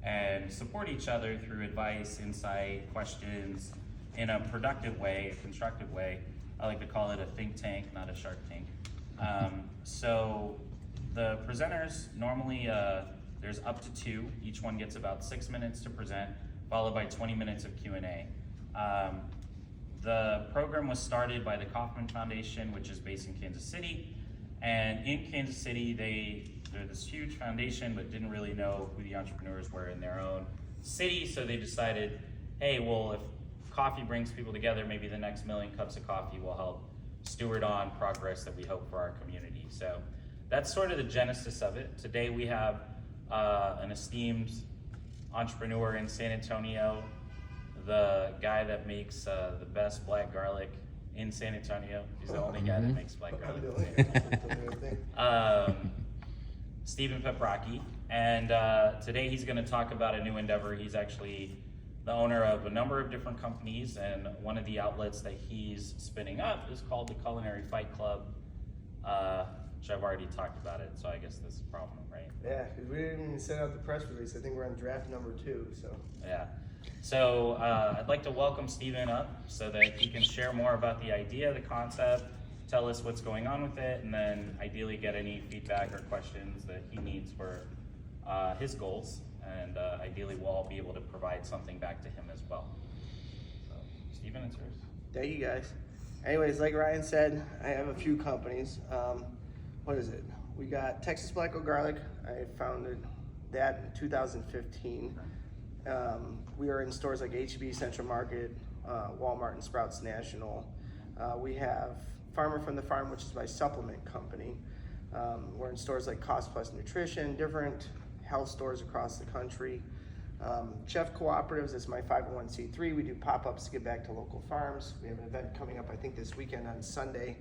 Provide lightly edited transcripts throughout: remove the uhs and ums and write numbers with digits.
and support each other through advice, insight, questions in a productive way, a constructive way. I like to call it a think tank, not a shark tank. So the presenters, normally there's up to 2. Each one gets about 6 minutes to present, followed by 20 minutes of Q&A. The program was started by the Kauffman Foundation, which is based in Kansas City. And in Kansas City, they're this huge foundation, but didn't really know who the entrepreneurs were in their own city. So they decided, hey, well, if coffee brings people together, maybe the next 1,000,000 cups of coffee will help steward on progress that we hope for our community. So that's sort of the genesis of it. Today we have an esteemed entrepreneur in San Antonio, the guy that makes the best black garlic in San Antonio. He's the only guy that makes black garlic. Stephen Paprocki, and today he's going to talk about a new endeavor. He's actually the owner of a number of different companies, and one of the outlets that he's spinning up is called the Culinary Fight Club, which I've already talked about it, so I guess this is a problem, right? Yeah, because we didn't even send out the press release. I think we're on draft number 2, so. Yeah. So I'd like to welcome Stephen up so that he can share more about the idea, the concept, tell us what's going on with it, and then ideally get any feedback or questions that he needs for his goals. And ideally we'll all be able to provide something back to him as well. So, Stephen, it's yours. Thank you, guys. Anyways, like Ryan said, I have a few companies. What is it? We got Texas Black Oak Garlic. I founded that in 2015. We are in stores like H-E-B, Central Market, Walmart, and Sprouts National. We have Farmer from the Farm, which is my supplement company. We're in stores like Cost Plus Nutrition, different health stores across the country. Chef Cooperatives is my 501c3. We do pop-ups to give back to local farms. We have an event coming up, I think this weekend on Sunday.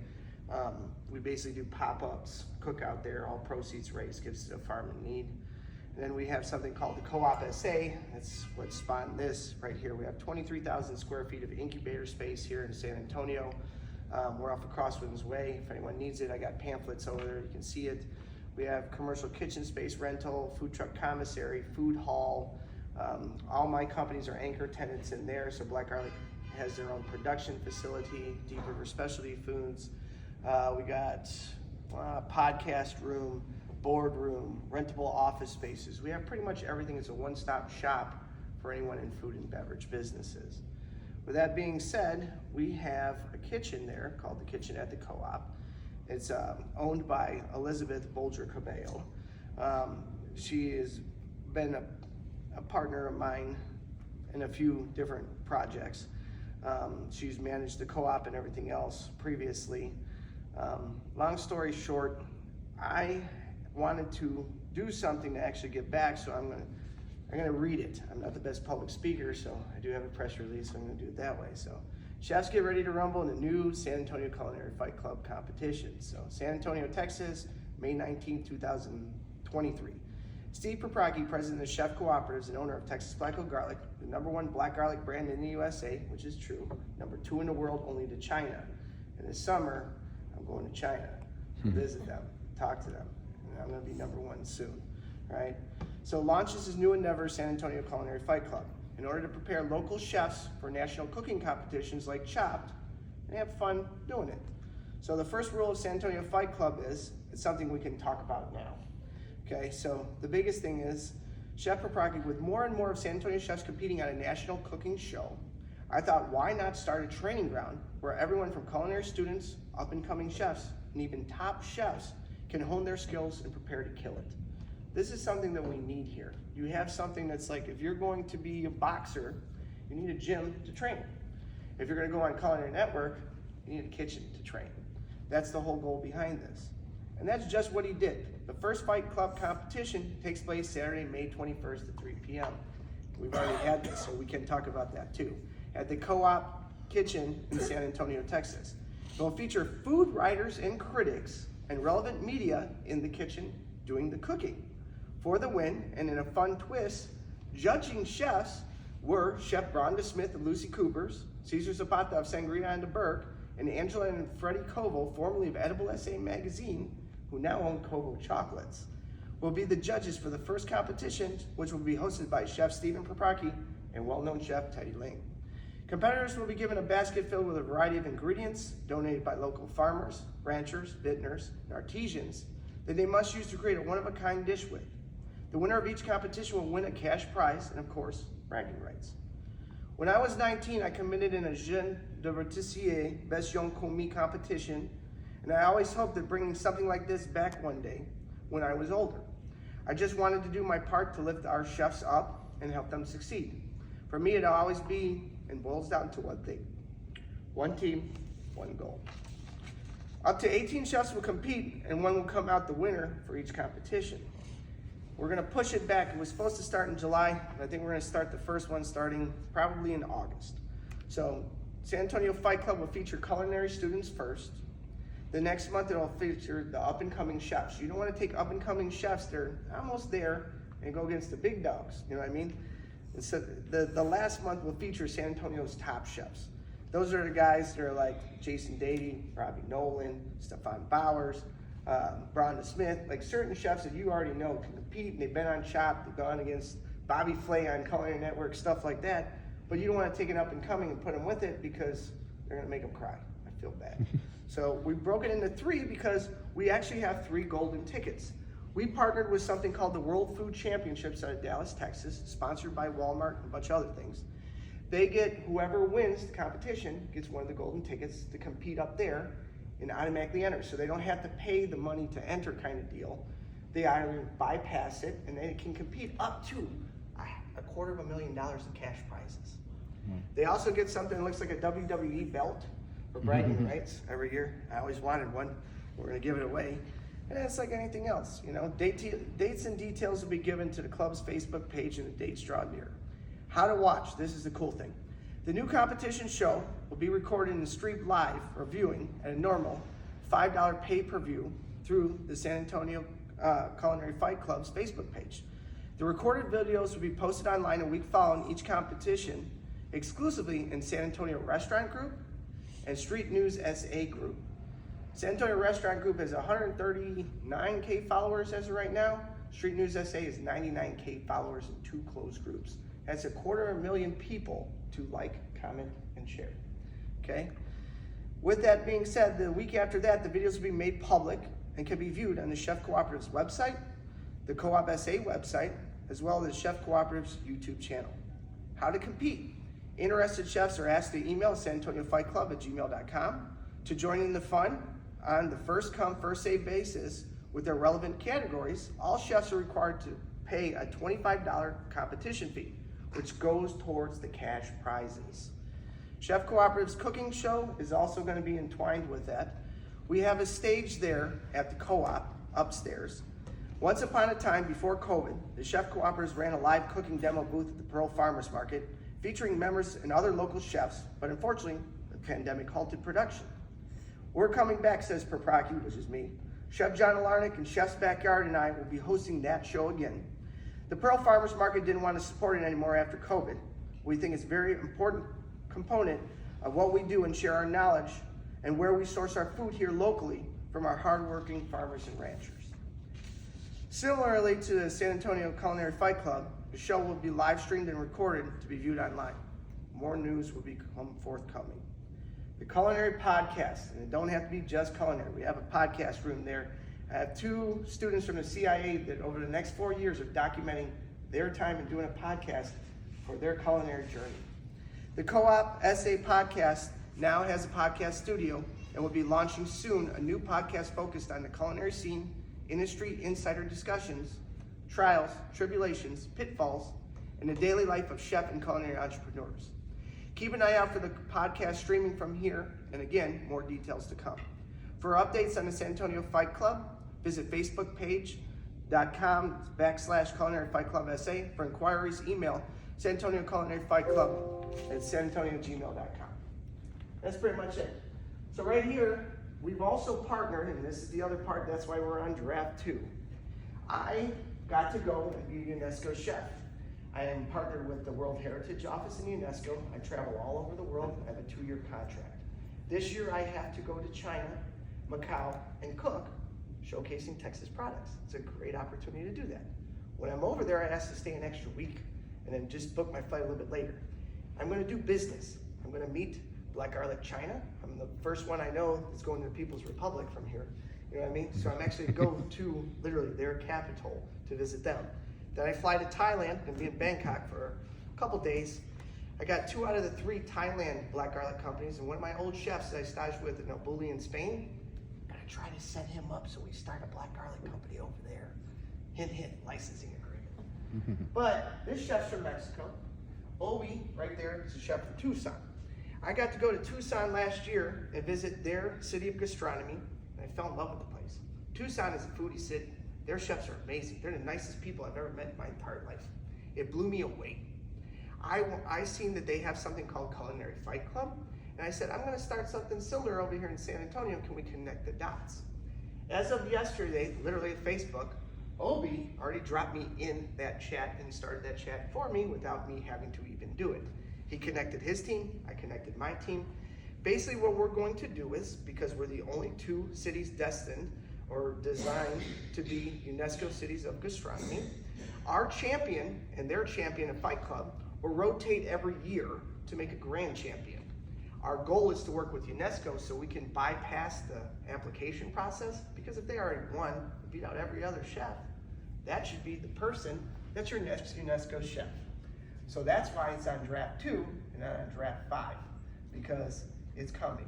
We basically do pop-ups, cook out there, all proceeds raised, gives to a farm in need. And then we have something called the Co-op SA. That's what spawned this right here. We have 23,000 square feet of incubator space here in San Antonio. We're off of Crosswinds Way. If anyone needs it, I got pamphlets over there, you can see it. We have commercial kitchen space rental, food truck commissary, food hall. All my companies are anchor tenants in there, so Black Garlic has their own production facility, Deep River Specialty Foods. We got podcast room, boardroom, rentable office spaces. We have pretty much everything. It's a one-stop shop for anyone in food and beverage businesses. With that being said, we have a kitchen there called the Kitchen at the Co-op. It's owned by Elizabeth Bolger Cabello. She has been a partner of mine in a few different projects. She's managed the co-op and everything else previously. Long story short, I wanted to do something to actually give back, so I'm gonna read it. I'm not the best public speaker, so I do have a press release, so I'm gonna do it that way. So, chefs, get ready to rumble in the new San Antonio Culinary Fight Club competition. So, San Antonio, Texas, May 19th, 2023. Steve Paprocki, president of Chef Cooperatives and owner of Texas Black Oak Garlic, the #1 black garlic brand in the USA, which is true, #2 in the world, only to China. And this summer, I'm going to China to visit them, talk to them, and I'm gonna be #1 soon, right? So launches his new endeavor, San Antonio Culinary Fight Club, in order to prepare local chefs for national cooking competitions like Chopped, and have fun doing it. So the first rule of San Antonio Fight Club is, it's something we can talk about now. Okay, so the biggest thing is, Chef Paprocki, with more and more of San Antonio chefs competing on a national cooking show, I thought, why not start a training ground where everyone from culinary students, up-and-coming chefs, and even top chefs can hone their skills and prepare to kill it. This is something that we need here. You have something that's like, if you're going to be a boxer, you need a gym to train. If you're gonna go on Culinary Network, you need a kitchen to train. That's the whole goal behind this. And that's just what he did. The first Fight Club competition takes place Saturday, May 21st at 3 p.m. We've already had this, so we can talk about that too. At the Co-op Kitchen in San Antonio, Texas. It will feature food writers and critics and relevant media in the kitchen doing the cooking. For the win, and in a fun twist, judging chefs were Chef Rhonda Smith of Lucy Cooper's, Cesar Zapata of Sangria and de Burke, and Angela and Freddie Koval, formerly of Edible SA magazine, who now own Koval Chocolates. will be the judges for the first competition, which will be hosted by Chef Stephen Paprocki and well-known chef Teddy Lane. Competitors will be given a basket filled with a variety of ingredients donated by local farmers, ranchers, vintners, and artisans that they must use to create a one-of-a-kind dish with. The winner of each competition will win a cash prize and, of course, bragging rights. When I was 19, I competed in a Jeune de Rôtissier Best Young Commis competition, and I always hoped of bringing something like this back one day when I was older. I just wanted to do my part to lift our chefs up and help them succeed. For me, it'll always be and boils down to one thing: one team, one goal. Up to 18 chefs will compete, and one will come out the winner for each competition. We're gonna push it back. It was supposed to start in July, and I think we're gonna start the first one starting probably in August. So San Antonio Fight Club will feature culinary students first. The next month it'll feature the up-and-coming chefs. You don't wanna take up-and-coming chefs, they're almost there, and go against the big dogs, you know what I mean? And so the last month will feature San Antonio's top chefs. Those are the guys that are like Jason Dady, Robbie Nolan, Stefan Bowers, Bronda Smith, like certain chefs that you already know can compete, and they've been on Chopped, they've gone against Bobby Flay on Culinary Network, stuff like that, but you don't want to take it up and coming and put them with it because they're going to make them cry. I feel bad. So we broke it into 3 because we actually have 3 golden tickets. We partnered with something called the World Food Championships out of Dallas, Texas, sponsored by Walmart and a bunch of other things. They get, whoever wins the competition gets one of the golden tickets to compete up there and automatically enter. So they don't have to pay the money to enter kind of deal. They either bypass it and they can compete up to $250,000 in cash prizes. They also get something that looks like a WWE belt for bragging rights every year. I always wanted one. We're gonna give it away. And it's like anything else, you know. Dates and details will be given to the club's Facebook page and the dates draw near. How to watch, this is the cool thing. The new competition show will be recorded and streamed live or viewing at a normal $5 pay-per-view through the San Antonio Culinary Fight Club's Facebook page. The recorded videos will be posted online a week following each competition, exclusively in San Antonio Restaurant Group and Street News SA Group. San Antonio Restaurant Group has 139K followers as of right now. Street News SA has 99K followers in 2 closed groups. That's 250,000 people to like, comment, and share, okay? With that being said, the week after that, the videos will be made public and can be viewed on the Chef Cooperative's website, the Co-op SA website, as well as Chef Cooperative's YouTube channel. How to compete. Interested chefs are asked to email sanantoniofightclub@gmail.com to join in the fun on the first come, first served basis with their relevant categories. All chefs are required to pay a $25 competition fee, which goes towards the cash prizes. Chef Cooperative's cooking show is also going to be entwined with that. We have a stage there at the co-op upstairs. Once upon a time, before COVID, the Chef Cooperatives ran a live cooking demo booth at the Pearl Farmers Market, featuring members and other local chefs, but unfortunately, the pandemic halted production. We're coming back, says Paprocki, which is me. Chef John Alarnick and Chef's Backyard and I will be hosting that show again. The Pearl Farmers Market didn't want to support it anymore after COVID. We think it's a very important component of what we do and share our knowledge and where we source our food here locally from our hardworking farmers and ranchers. Similarly to the San Antonio Culinary Fight Club, the show will be live streamed and recorded to be viewed online. More news will become forthcoming. The Culinary Podcast, and it don't have to be just culinary. We have a podcast room there. I have 2 students from the CIA that over the next 4 years are documenting their time and doing a podcast for their culinary journey. The Co-op SA Podcast now has a podcast studio and will be launching soon a new podcast focused on the culinary scene, industry insider discussions, trials, tribulations, pitfalls, and the daily life of chef and culinary entrepreneurs. Keep an eye out for the podcast streaming from here, and again, more details to come. For updates on the San Antonio Fight Club, visit facebookpage.com/Culinary Fight Club SA. For inquiries, email San Antonio Culinary Fight Club at sanantonio@gmail.com. That's pretty much it. So right here, we've also partnered, and this is the other part, that's why we're on draft 2. I got to go and be a UNESCO chef. I am partnered with the World Heritage Office in UNESCO. I travel all over the world. I have a 2-year contract. This year I have to go to China, Macau, and cook showcasing Texas products. It's a great opportunity to do that. When I'm over there, I ask to stay an extra week and then just book my flight a little bit later. I'm gonna do business. I'm gonna meet Black Garlic China. I'm the first one I know that's going to the People's Republic from here. You know what I mean? So I'm actually going to literally their capital to visit them. Then I fly to Thailand and be in Bangkok for a couple days. I got 2 out of the 3 Thailand black garlic companies, and one of my old chefs that I staged with in Obuli in Spain, I'm gonna try to set him up so we start a black garlic company over there. Hint, hint, licensing agreement. But this chef's from Mexico. Obi, right there, is a chef from Tucson. I got to go to Tucson last year and visit their city of gastronomy, and I fell in love with the place. Tucson is a foodie city. Their chefs are amazing. They're the nicest people I've ever met in my entire life. It blew me away. I seen that they have something called Culinary Fight Club, and I said, I'm gonna start something similar over here in San Antonio. Can we connect the dots? As of yesterday, literally at Facebook, Obi already dropped me in that chat and started that chat for me without me having to even do it. He connected his team, I connected my team. Basically what we're going to do is, because we're the only 2 cities destined or designed to be UNESCO cities of gastronomy, our champion and their champion of Fight Club will rotate every year to make a grand champion. Our goal is to work with UNESCO so we can bypass the application process, because if they already won, beat out every other chef, that should be the person that's your next UNESCO chef. So that's why it's on draft 2 and not on draft 5, because it's coming,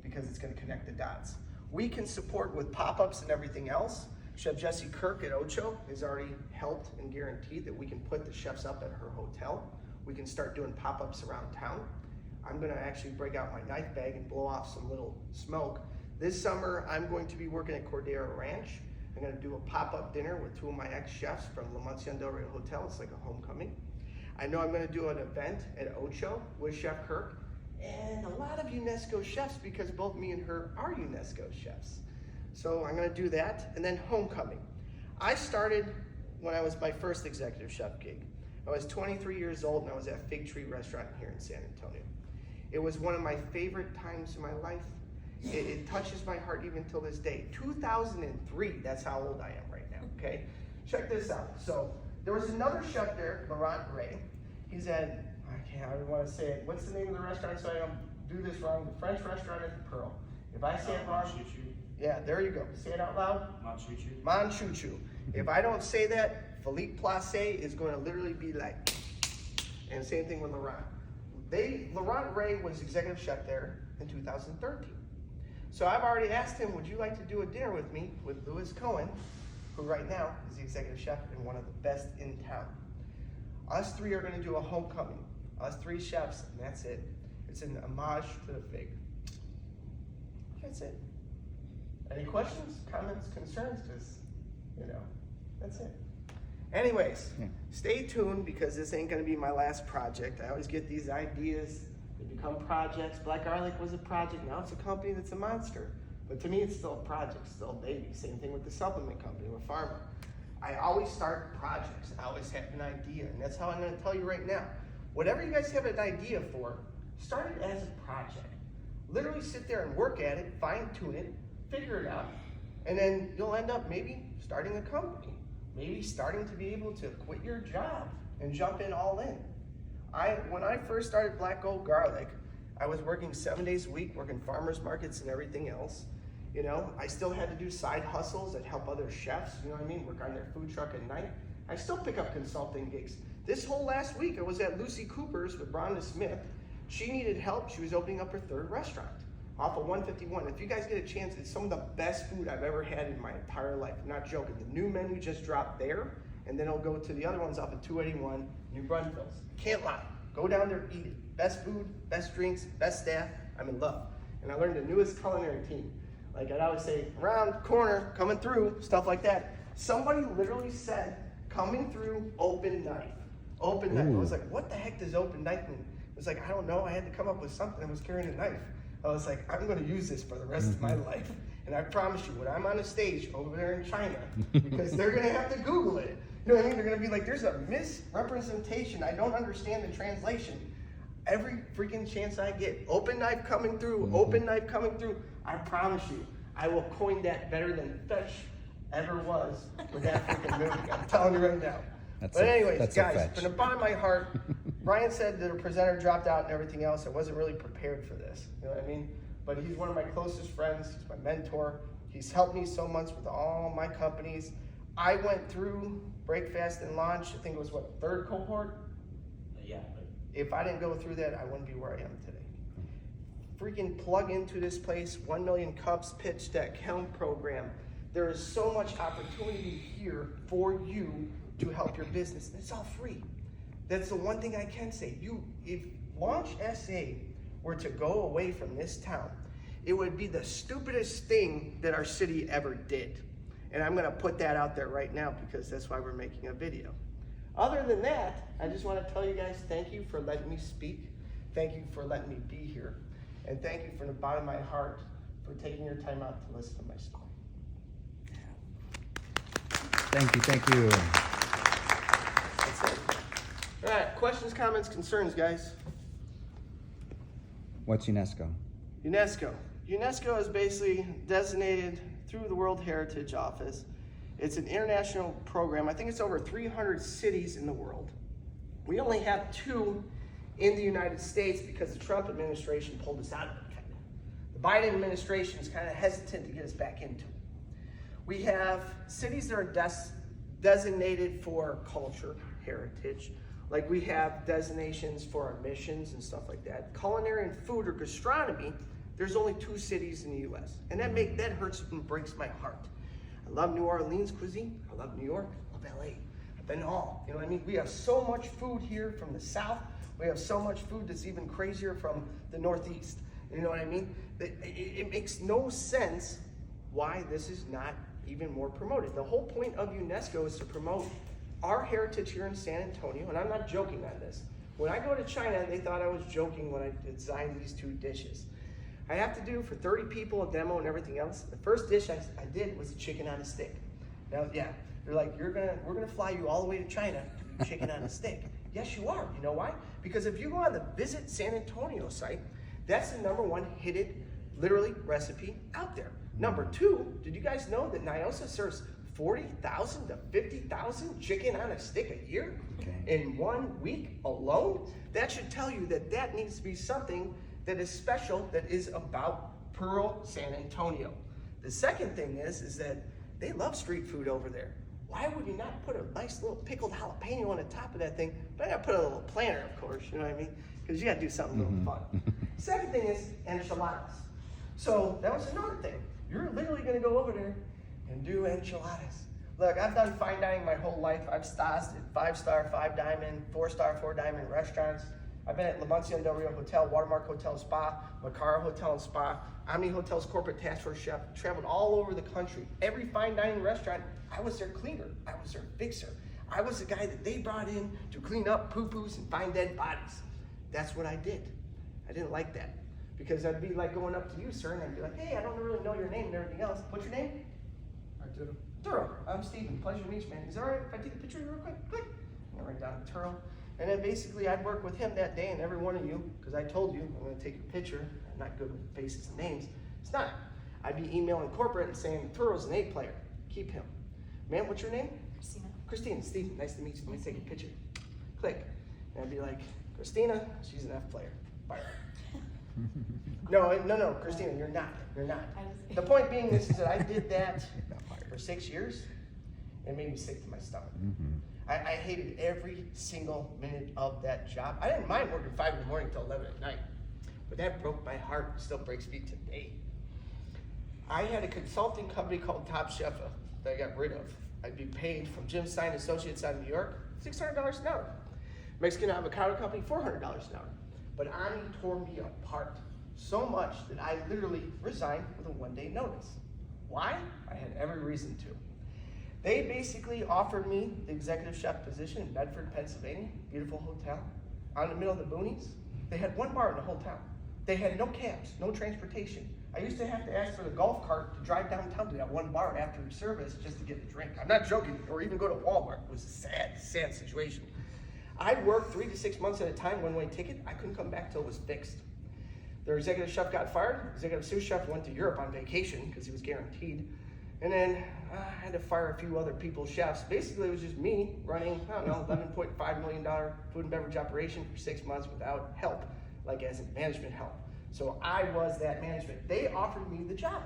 because it's gonna connect the dots. We can support with pop-ups and everything else. Chef Jessie Kirk at Ocho has already helped and guaranteed that we can put the chefs up at her hotel. We can start doing pop-ups around town. I'm gonna actually break out my knife bag and blow off some little smoke. This summer, I'm going to be working at Cordero Ranch. I'm gonna do a pop-up dinner with 2 of my ex-chefs from La Mansión del Rey Hotel. It's like a homecoming. I know I'm gonna do an event at Ocho with Chef Kirk and a lot of UNESCO chefs, because both me and her are UNESCO chefs. So I'm gonna do that, and then homecoming. I started when I was my first executive chef gig. I was 23 years old and I was at Fig Tree Restaurant here in San Antonio. It was one of my favorite times in my life. It touches my heart even till this day. 2003, that's how old I am right now, okay? Check this out. So there was another chef there, Laurent Ray. He's at, I don't want to say it. What's the name of the restaurant so I don't do this wrong? The French restaurant at the Pearl. If I say it wrong, yeah, there you go. Say it out loud. Manchuchu. Manchuchu. If I don't say that, Philippe Place is going to literally be like, and same thing with Laurent. Laurent Ray was executive chef there in 2013. So I've already asked him, would you like to do a dinner with me with Louis Cohen, who right now is the executive chef and one of the best in town. Us 3 are gonna do a homecoming. Us 3 chefs, and that's it. It's an homage to the Fig. That's it. Any questions, comments, concerns? Because, that's it. Anyways, stay tuned, because this ain't gonna be my last project. I always get these ideas, they become projects. Black Garlic was a project, now it's a company that's a monster. But to me, it's still a project, still a baby. Same thing with the supplement company, with Pharma. I always start projects, I always have an idea, and that's how I'm gonna tell you right now. Whatever you guys have an idea for, start it as a project. Literally sit there and work at it, fine tune it, figure it out, and then you'll end up maybe starting a company. Maybe starting to be able to quit your job and jump in all in. When I first started Black Gold Garlic, I was working 7 days a week, working farmers markets and everything else. I still had to do side hustles that help other chefs, work on their food truck at night. I still pick up consulting gigs. This whole last week, I was at Lucy Cooper's with Rhonda Smith. She needed help. She was opening up her 3rd restaurant off of 151. If you guys get a chance, it's some of the best food I've ever had in my entire life. I'm not joking. The new menu just dropped there, and then it'll go to the other ones off of 281, New Braunfels. Can't lie. Go down there, eat it. Best food, best drinks, best staff. I'm in love. And I learned the newest culinary team. Like I'd always say, around, corner, coming through, stuff like that. Somebody literally said, coming through, open knife. Open knife. I was like, what the heck does open knife mean? It was like, I don't know. I had to come up with something. I was carrying a knife. I was like, I'm going to use this for the rest of my life. And I promise you, when I'm on a stage over there in China, because they're going to have to Google it. You know what I mean? They're going to be like, there's a misrepresentation. I don't understand the translation. Every freaking chance I get, open knife coming through, open knife coming through. I promise you, I will coin that better than Fish ever was with that freaking movie. I'm telling you right now. But anyways, guys, from the bottom of my heart, Brian said that a presenter dropped out and everything else. I wasn't really prepared for this. You know what I mean? But he's one of my closest friends. He's my mentor. He's helped me so much with all my companies. I went through break, fast, and launch. I think it was what, 3rd cohort? Yeah. If I didn't go through that, I wouldn't be where I am today. Freaking plug into this place, 1 million cups, pitch deck, helm program. There is so much opportunity here for you to help your business. And it's all free. That's the one thing I can say. If Launch SA were to go away from this town, it would be the stupidest thing that our city ever did. And I'm gonna put that out there right now because that's why we're making a video. Other than that, I just wanna tell you guys thank you for letting me speak. Thank you for letting me be here. And thank you from the bottom of my heart for taking your time out to listen to my story. Thank you, thank you. That's it. All right, questions, comments, concerns, guys? What's UNESCO? UNESCO. UNESCO is basically designated through the World Heritage Office. It's an international program. I think it's over 300 cities in the world. We only have 2 in the United States because the Trump administration pulled us out of it, kind of. The Biden administration is kind of hesitant to get us back into it. We have cities that are designated for culture, heritage, like we have designations for our missions and stuff like that. Culinary and food or gastronomy, there's only 2 cities in the US. And that hurts and breaks my heart. I love New Orleans cuisine, I love New York, I love LA. I've been all, you know what I mean? We have so much food here from the South. We have so much food that's even crazier from the Northeast. You know what I mean? It makes no sense why this is not even more promoted. The whole point of UNESCO is to promote our heritage here in San Antonio, and I'm not joking on this. When I go to China, they thought I was joking when I designed these 2 dishes. I have to do for 30 people a demo and everything else. The first dish I did was a chicken on a stick. Now, yeah, they're like, we're gonna fly you all the way to China to do chicken on a stick. Yes, you are. You know why? Because if you go on the Visit San Antonio site, that's the #1 hidden, literally, recipe out there. Number 2, did you guys know that Nyosa serves 40,000 to 50,000 chicken on a stick a year in 1 week alone? That should tell you that that needs to be something that is special, that is about Pearl San Antonio. The second thing is that they love street food over there. Why would you not put a nice little pickled jalapeno on the top of that thing? But I gotta put a little planter, of course, you know what I mean? Because you gotta do something a little fun. Second thing is enchiladas. So that was another thing. You're literally gonna go over there and do enchiladas. Look, I've done fine dining my whole life. I've stashed at 5-star, 5-diamond, 4-star, 4-diamond restaurants. I've been at La Mansión del Rio Hotel, Watermark Hotel Spa, Macaro Hotel and Spa, Omni Hotel's corporate task force chef, traveled all over the country. Every fine dining restaurant, I was their cleaner, I was their fixer. I was the guy that they brought in to clean up poo-poos and find dead bodies. That's what I did. I didn't like that. Because I'd be like going up to you, sir, and I'd be like, hey, I don't really know your name and everything else. What's your name? Arturo. Turo. I'm Steven. Pleasure to meet you, man. Is it all right if I take a picture of you real quick? Click. And I write down Turo. And then basically I'd work with him that day and every one of you, because I told you I'm going to take your picture. I'm not good with faces and names. It's not. I'd be emailing corporate and saying, Turo's an A player. Keep him. Man, what's your name? Christina. Christina. Steven. Nice to meet you. Let me take a picture. Click. And I'd be like, Christina, she's an F player. Fire. No, Christina, you're not. You're not. The point being is that I did that for 6 years. It made me sick to my stomach. I hated every single minute of that job. I didn't mind working 5 in the morning till 11 at night, but that broke my heart. Still breaks me today. I had a consulting company called Top Chef that I got rid of. I'd be paid from Jim Stein Associates out of New York, $600 an hour. Mexican avocado company, $400 an hour. But Ani tore me apart so much that I literally resigned with a 1-day notice. Why? I had every reason to. They basically offered me the executive chef position in Bedford, Pennsylvania, beautiful hotel, out in the middle of the boonies. They had 1 bar in the whole town. They had no cabs, no transportation. I used to have to ask for the golf cart to drive downtown to that 1 bar after service just to get a drink. I'm not joking, or even go to Walmart. It was a sad, sad situation. I'd work 3 to 6 months at a time, 1-way ticket. I couldn't come back till it was fixed. Their executive chef got fired. Executive sous chef went to Europe on vacation because he was guaranteed. And then I had to fire a few other people's chefs. Basically, it was just me running, I don't know, $11.5 million food and beverage operation for 6 months without help, like as in management help. So I was that management. They offered me the job.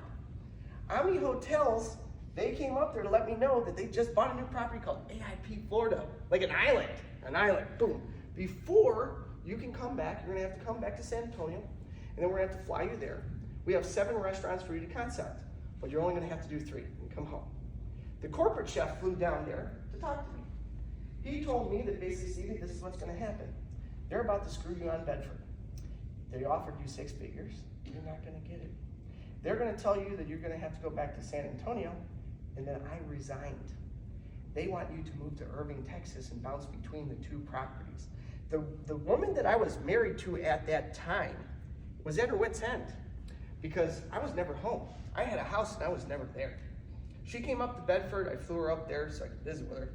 Omni Hotels, they came up there to let me know that they just bought a new property called AIP Florida, like an island, boom. Before you can come back, you're gonna have to come back to San Antonio, and then we're gonna have to fly you there. We have 7 restaurants for you to concept, but you're only gonna have to do 3 and come home. The corporate chef flew down there to talk to me. He told me that basically, Stevie, this is what's gonna happen. They're about to screw you on Bedford. They offered you 6 figures, you're not gonna get it. They're gonna tell you that you're gonna have to go back to San Antonio, and then I resigned. They want you to move to Irving, Texas and bounce between the 2 properties. The woman that I was married to at that time was at her wit's end because I was never home. I had a house and I was never there. She came up to Bedford, I flew her up there so I could visit with her.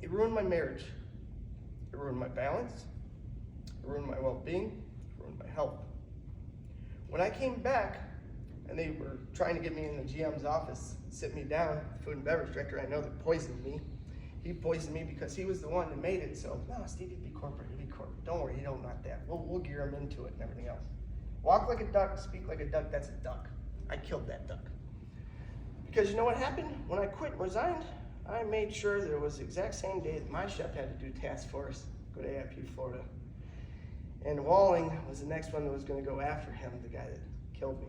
It ruined my marriage. It ruined my balance. It ruined my well-being. It ruined my health. When I came back, and they were trying to get me in the GM's office, sit me down, the food and beverage director, I know that poisoned me. He poisoned me because he was the one that made it, so, no, Steve, you'd be corporate, you'd be corporate. Don't worry, you don't want that. We'll gear him into it and everything else. Walk like a duck, speak like a duck, that's a duck. I killed that duck. Because you know what happened? When I quit and resigned, I made sure that it was the exact same day that my chef had to do task force, go to AIP Florida. And Walling was the next one that was gonna go after him, the guy that killed me.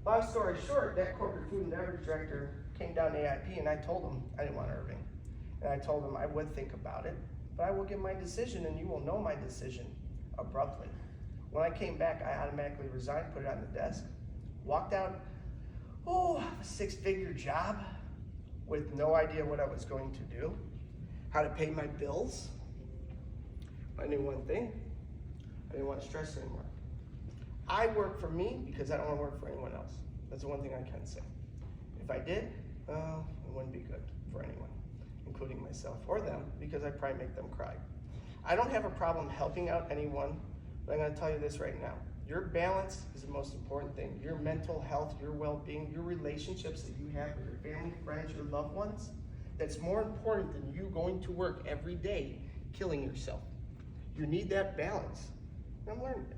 Long story short, that corporate food and beverage director came down to AIP and I told him I didn't want Irving. And I told him I would think about it, but I will give my decision and you will know my decision abruptly. When I came back, I automatically resigned, put it on the desk, walked out, a 6-figure job with no idea what I was going to do, how to pay my bills. I knew one thing, I didn't want to stress anymore. I work for me because I don't want to work for anyone else. That's the one thing I can say. If I did, it wouldn't be good for anyone, including myself or them, because I'd probably make them cry. I don't have a problem helping out anyone, but I'm going to tell you this right now. Your balance is the most important thing. Your mental health, your well-being, your relationships that you have with your family, friends, your loved ones, that's more important than you going to work every day killing yourself. You need that balance. And I'm learning it.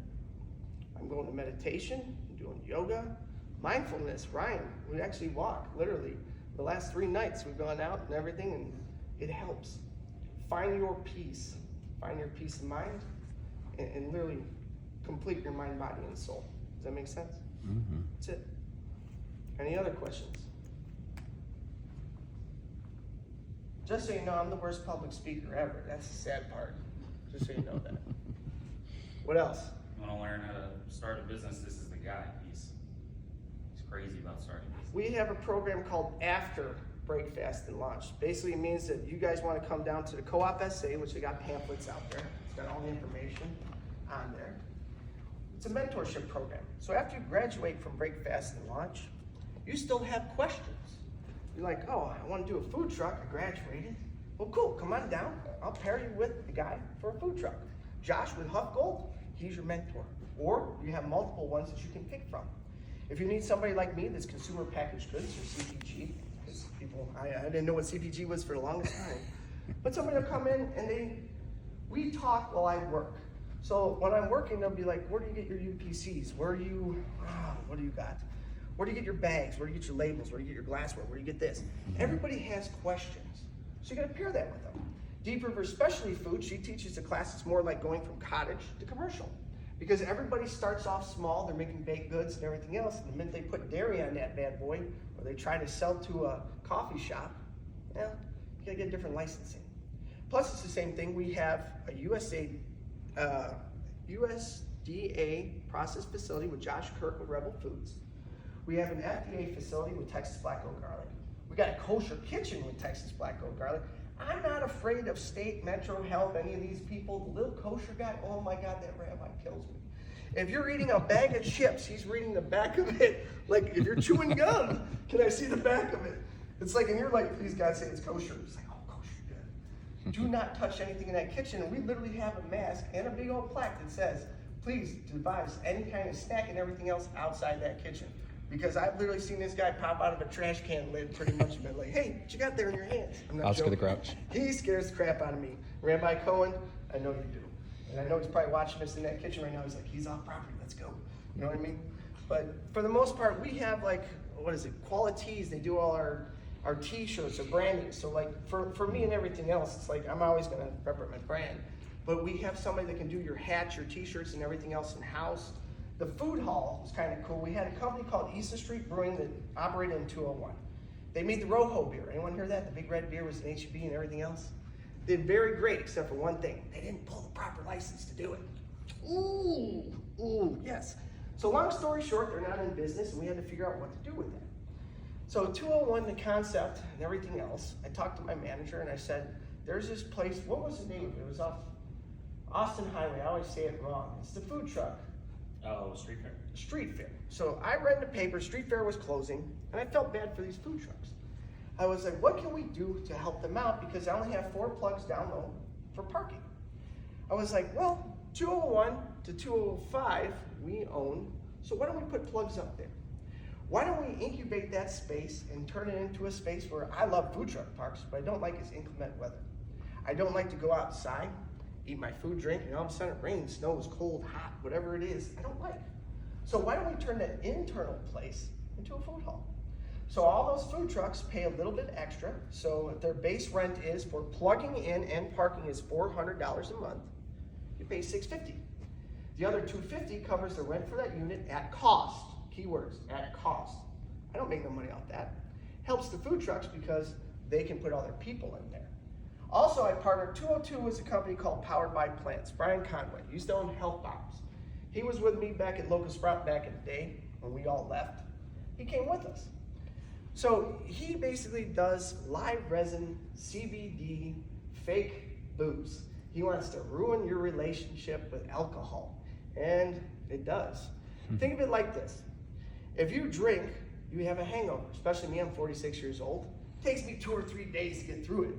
I'm going to meditation, I'm doing yoga, mindfulness. Ryan, we actually walk, literally. The last 3 nights we've gone out and everything, and it helps. Find your peace of mind, and literally complete your mind, body, and soul. Does that make sense? Mm-hmm. That's it. Any other questions? Just so you know, I'm the worst public speaker ever. That's the sad part. Just so you know that. What else? You want to learn how to start a business, this is the guy. He's crazy about starting business. We have a program called After Break Fast and Launch. Basically it means that you guys want to come down to the Co-op SA, which they got pamphlets out there. It's got all the information on there. It's a mentorship program. So after you graduate from Break Fast and Launch, you still have questions. You're like, oh, I want to do a food truck, I graduated. Well, cool, come on down. I'll pair you with the guy for a food truck. Josh with Huff Gold, he's your mentor. Or you have multiple ones that you can pick from. If you need somebody like me that's consumer packaged goods or CPG, because people, I didn't know what CPG was for the longest time, but somebody will come in and we talk while I work. So when I'm working, they'll be like, where do you get your UPCs? What do you got? Where do you get your bags? Where do you get your labels? Where do you get your glassware? Where do you get this? Everybody has questions. So you gotta pair that with them. Deep River Specialty Food, she teaches the class, it's more like going from cottage to commercial. Because everybody starts off small, they're making baked goods and everything else, and the minute they put dairy on that bad boy, or they try to sell to a coffee shop, you gotta get different licensing. Plus it's the same thing, we have a USDA processed facility with Josh Kirk with Rebel Foods. We have an FDA facility with Texas Black Oak Garlic. We got a kosher kitchen with Texas Black Oak Garlic. I'm not afraid of state, Metro Health, any of these people. The little kosher guy, oh my God, that rabbi kills me. If you're eating a bag of chips, he's reading the back of it. Like if you're chewing gum, can I see the back of it? It's like, and you're like, please God say it's kosher. It's like, oh, kosher, good. Do not touch anything in that kitchen. And we literally have a mask and a big old plaque that says, please devise any kind of snack and everything else outside that kitchen. Because I've literally seen this guy pop out of a trash can lid pretty much and been like, hey, what you got there in your hands? I'm not Oscar the joking. Grouch. He scares the crap out of me. Rabbi Cohen, I know you do. And I know he's probably watching us in that kitchen right now. He's like, he's off property, let's go. You know what I mean? But for the most part, we have like, what is it, Qualities. They do all our t-shirts or branding. So like for me and everything else, it's like I'm always gonna represent my brand. But we have somebody that can do your hats, your t-shirts, and everything else in-house. The food hall was kind of cool. We had a company called Easton Street Brewing that operated in 201. They made the Rojo beer. Anyone hear that? The big red beer was an HB and everything else. They did very great except for one thing. They didn't pull the proper license to do it. Ooh, yes. So long story short, they're not in business and we had to figure out what to do with that. So 201, the concept and everything else, I talked to my manager and I said, there's this place, what was the name of it? It was off Austin Highway. I always say it wrong. It's the food truck. Oh, street fair. Street fair. So I read in the paper, street fair was closing, and I felt bad for these food trucks. I was like, what can we do to help them out? Because I only have 4 plugs down low for parking. I was like, well, 201 to 205 we own, so why don't we put plugs up there? Why don't we incubate that space and turn it into a space where I love food truck parks, but I don't like is inclement weather. I don't like to go outside, eat my food, drink, and all of a sudden it rains, snows, cold, hot, whatever it is, I don't like. So why don't we turn that internal place into a food hall? So all those food trucks pay a little bit extra. So if their base rent is for plugging in and parking is $400 a month, you pay $650. The other $250 covers the rent for that unit at cost. Keywords, at cost. I don't make no money off that. Helps the food trucks because they can put all their people in there. Also, I partnered, 202 was a company called Powered by Plants. Brian Conway, used to own Health Bombs. He was with me back at Locust Sprout back in the day when we all left. He came with us. So he basically does live resin, CBD, fake booze. He wants to ruin your relationship with alcohol, and it does. Think of it like this. If you drink, you have a hangover, especially me, I'm 46 years old. It takes me 2 or 3 days to get through it.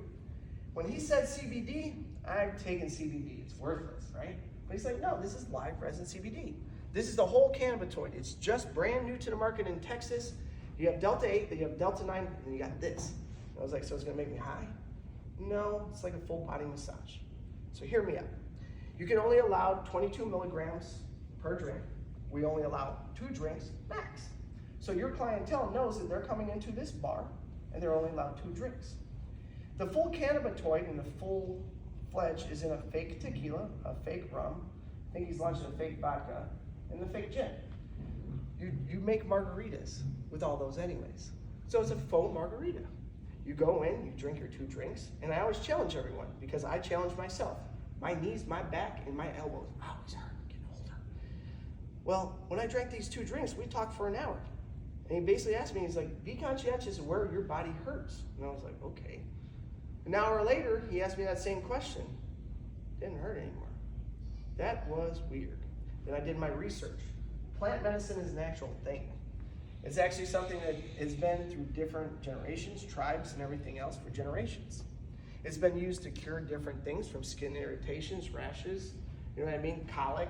When he said CBD, I've taken CBD, it's worthless, right? But he's like, no, this is live resin CBD. This is the whole cannabinoid. It's just brand new to the market in Texas. You have Delta 8, then you have Delta 9, and you got this. I was like, so it's gonna make me high? No, it's like a full body massage. So hear me out. You can only allow 22 milligrams per drink. We only allow 2 drinks max. So your clientele knows that they're coming into this bar and they're only allowed 2 drinks. The full cannabinoid and the full fledged is in a fake tequila, a fake rum. I think he's launching a fake vodka and the fake gin. You make margaritas with all those anyways. So it's a faux margarita. You go in, you drink your 2 drinks, and I always challenge everyone because I challenge myself. My knees, my back, and my elbows always hurt, getting older. Well, when I drank these 2 drinks, we talked for an hour. And he basically asked me, he's like, be conscientious of where your body hurts. And I was like, okay. An hour later, he asked me that same question. Didn't hurt anymore. That was weird. Then I did my research. Plant medicine is an actual thing. It's actually something that has been through different generations, tribes, and everything else for generations. It's been used to cure different things from skin irritations, rashes, you know what I mean, colic.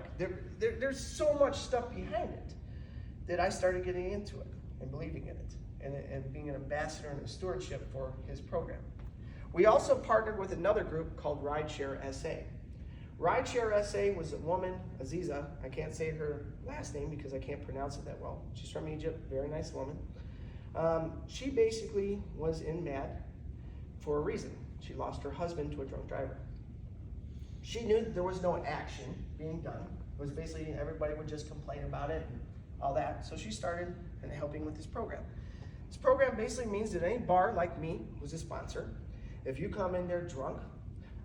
There's so much stuff behind it that I started getting into it and believing in it and being an ambassador and a stewardship for his program. We also partnered with another group called Rideshare SA. Rideshare SA was a woman, Aziza, I can't say her last name because I can't pronounce it that well. She's from Egypt, very nice woman. She basically was in MAD for a reason. She lost her husband to a drunk driver. She knew that there was no action being done. It was basically everybody would just complain about it and all that. So she started helping with this program. This program basically means that any bar like me, who's a sponsor, if you come in there drunk,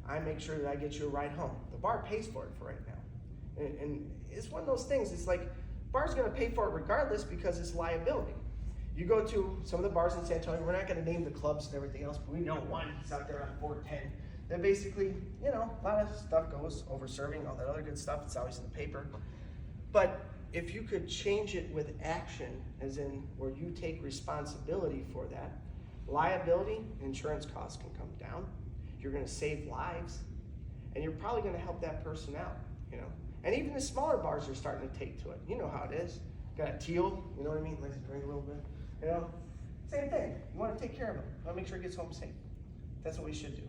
I make sure that I get you a ride home. The bar pays for it for right now. And it's one of those things, it's like, bar's gonna pay for it regardless because it's liability. You go to some of the bars in San Antonio, we're not gonna name the clubs and everything else, but we know one, it's out there on 410. That basically, you know, a lot of stuff goes, over serving, all that other good stuff, it's always in the paper. But if you could change it with action, as in where you take responsibility for that, liability, insurance costs can come down. You're gonna save lives, and you're probably gonna help that person out, you know? And even the smaller bars are starting to take to it. You know how it is. Got a teal, you know what I mean? Let's drink a little bit. You know, same thing. You want to take care of him. You want to make sure he gets home safe. That's what we should do.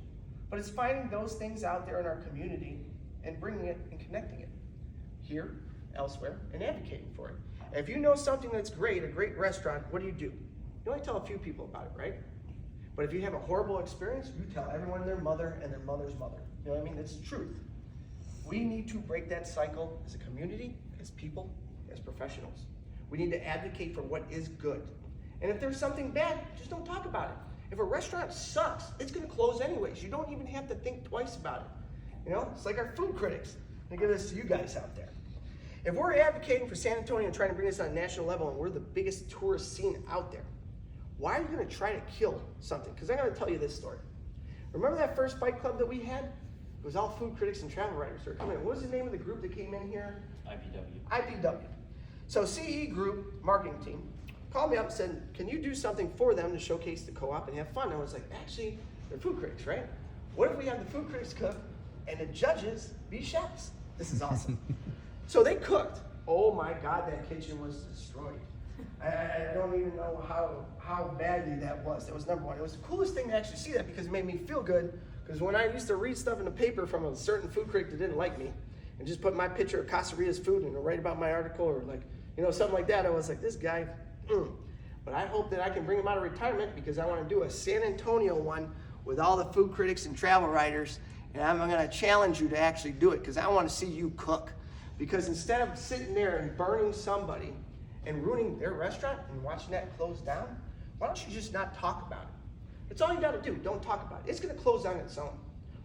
But it's finding those things out there in our community and bringing it and connecting it here, elsewhere, and advocating for it. And if you know something that's great, a great restaurant, what do? You only tell a few people about it, right? But if you have a horrible experience, you tell everyone their mother and their mother's mother. You know what I mean? It's the truth. We need to break that cycle as a community, as people, as professionals. We need to advocate for what is good. And if there's something bad, just don't talk about it. If a restaurant sucks, it's gonna close anyways. You don't even have to think twice about it. You know, it's like our food critics. I give this to you guys out there. If we're advocating for San Antonio and trying to bring this on a national level and we're the biggest tourist scene out there, why are you gonna try to kill something? Because I'm gonna tell you this story. Remember that first fight club that we had? It was all food critics and travel writers that were coming in. What was the name of the group that came in here? IPW. So CE Group marketing team called me up and said, can you do something for them to showcase the co-op and have fun? And I was like, actually, they're food critics, right? What if we have the food critics cook and the judges be chefs? This is awesome. So they cooked. Oh my God, that kitchen was destroyed. I don't even know how badly that was. That was number one. It was the coolest thing to actually see that because it made me feel good. Because when I used to read stuff in the paper from a certain food critic that didn't like me and just put my picture of Casa Ria's food and write about my article or like, you know, something like that, I was like, this guy, But I hope that I can bring him out of retirement because I want to do a San Antonio one with all the food critics and travel writers. And I'm going to challenge you to actually do it because I want to see you cook. Because instead of sitting there and burning somebody and ruining their restaurant and watching that close down, why don't you just not talk about it? That's all you got to do. Don't talk about it. It's going to close on its own.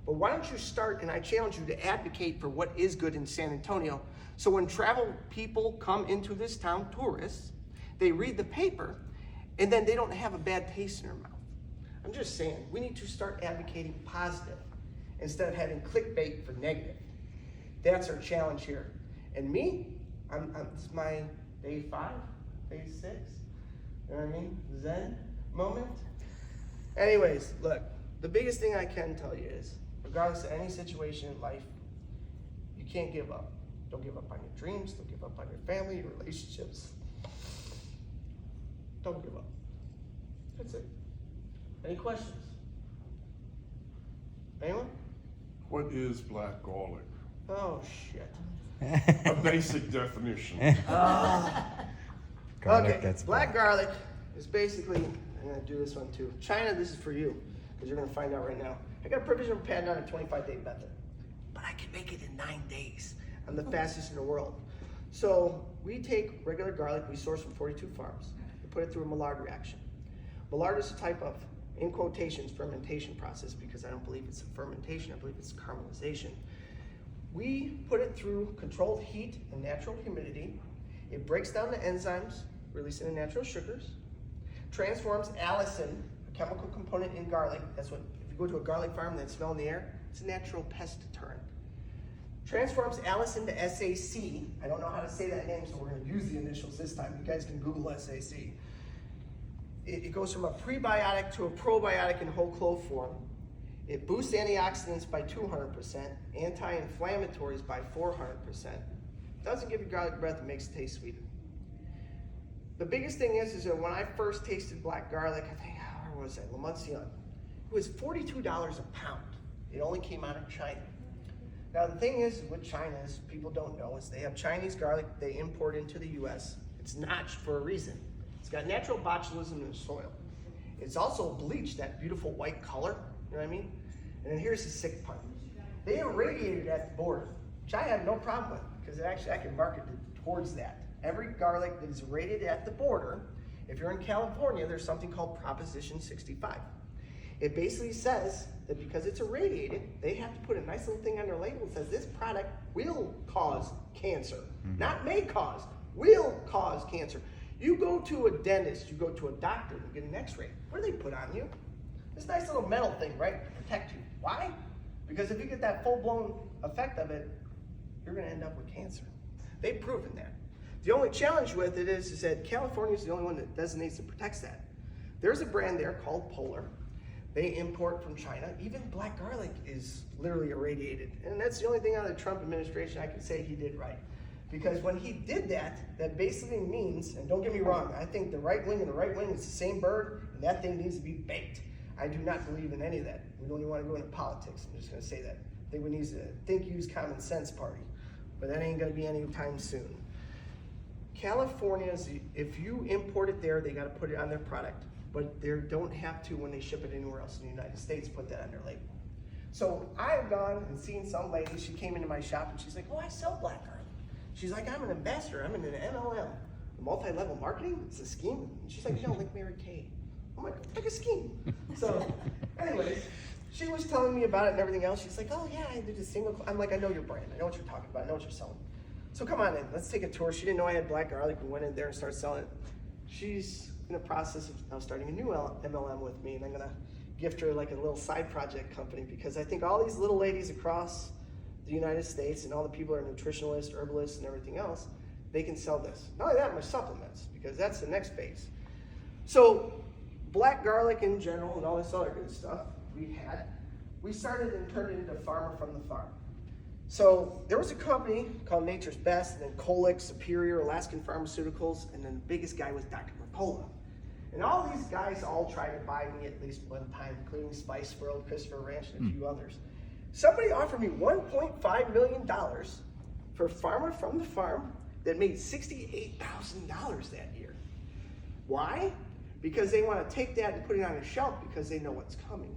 But why don't you start, and I challenge you to advocate for what is good in San Antonio. So when travel people come into this town, tourists, they read the paper, and then they don't have a bad taste in their mouth. I'm just saying, we need to start advocating positive instead of having clickbait for negative. That's our challenge here. And me, this is my day 5, day 6, you know what I mean? Zen moment. Anyways, look, the biggest thing I can tell you is, regardless of any situation in life, you can't give up. Don't give up on your dreams, don't give up on your family, your relationships. Don't give up. That's it. Any questions? Anyone? What is black garlic? Oh, shit. A basic definition. Garlic, Okay, that's black garlic is basically, I'm gonna do this one too. China, this is for you, because you're gonna find out right now. I got a provisional patent on a 25-day method, but I can make it in 9 days. I'm the fastest in the world. So we take regular garlic, we source from 42 farms, we put it through a Maillard reaction. Maillard is a type of, in quotations, fermentation process, because I don't believe it's a fermentation, I believe it's caramelization. We put it through controlled heat and natural humidity. It breaks down the enzymes, releasing the natural sugars, transforms allicin, a chemical component in garlic. That's what, if you go to a garlic farm that smell in the air, it's a natural pest deterrent. Transforms allicin to SAC. I don't know how to say that name, so we're gonna use the initials this time. You guys can Google SAC. It goes from a prebiotic to a probiotic in whole clove form. It boosts antioxidants by 200%, anti-inflammatories by 400%. Doesn't give you garlic breath, it makes it taste sweeter. The biggest thing is that when I first tasted black garlic, I think, where was that, La Monsignor? It was $42 a pound. It only came out of China. Now the thing is with China is, people don't know, is they have Chinese garlic they import into the US. It's notched for a reason. It's got natural botulism in the soil. It's also bleached, that beautiful white color, you know what I mean? And then here's the sick part. They irradiated at the border, which I have no problem with, because actually I can market it towards that. Every garlic that is irradiated at the border, if you're in California, there's something called Proposition 65. It basically says that because it's irradiated, they have to put a nice little thing on their label that says this product will cause cancer. Not may cause, will cause cancer. You go to a dentist, you go to a doctor, you get an x-ray. What do they put on you? This nice little metal thing, right, to protect you. Why? Because if you get that full-blown effect of it, you're gonna end up with cancer. They've proven that. The only challenge with it is that California is the only one that designates and protects that. There's a brand there called Polar. They import from China. Even black garlic is literally irradiated. And that's the only thing out of the Trump administration I can say he did right. Because when he did that, that basically means, and don't get me wrong, I think the right wing and the right wing is the same bird, and that thing needs to be baked. I do not believe in any of that. We don't even want to go into politics. I'm just going to say that. I think we need to think, use common sense party. But that ain't going to be anytime soon. California, if you import it there, they got to put it on their product. But they don't have to, when they ship it anywhere else in the United States, put that on their label. So I've gone and seen some lady, she came into my shop and she's like, oh, I sell black garlic. She's like, I'm an ambassador, I'm in an MLM, multi-level marketing, it's a scheme. And she's like, like Mary Kay. I'm like a scheme. So anyways, she was telling me about it and everything else. She's like, oh yeah, I did a single, I'm like, I know your brand, I know what you're talking about, I know what you're selling. So come on in, let's take a tour. She didn't know I had black garlic. We went in there and started selling it. She's in the process of now starting a new MLM with me, and I'm gonna gift her like a little side project company, because I think all these little ladies across the United States and all the people that are nutritionalists, herbalists, and everything else, they can sell this. Not only that, my supplements, because that's the next phase. So black garlic in general and all this other good stuff we started and turned it into Farmer from the Farm. So there was a company called Nature's Best, and then Colic, Superior, Alaskan Pharmaceuticals, and then the biggest guy was Dr. Mercola. And all these guys all tried to buy me at least one time, including Spice World, Christopher Ranch, and a few others. Somebody offered me $1.5 million for Farmer from the Farm that made $68,000 that year. Why? Because they want to take that and put it on a shelf because they know what's coming.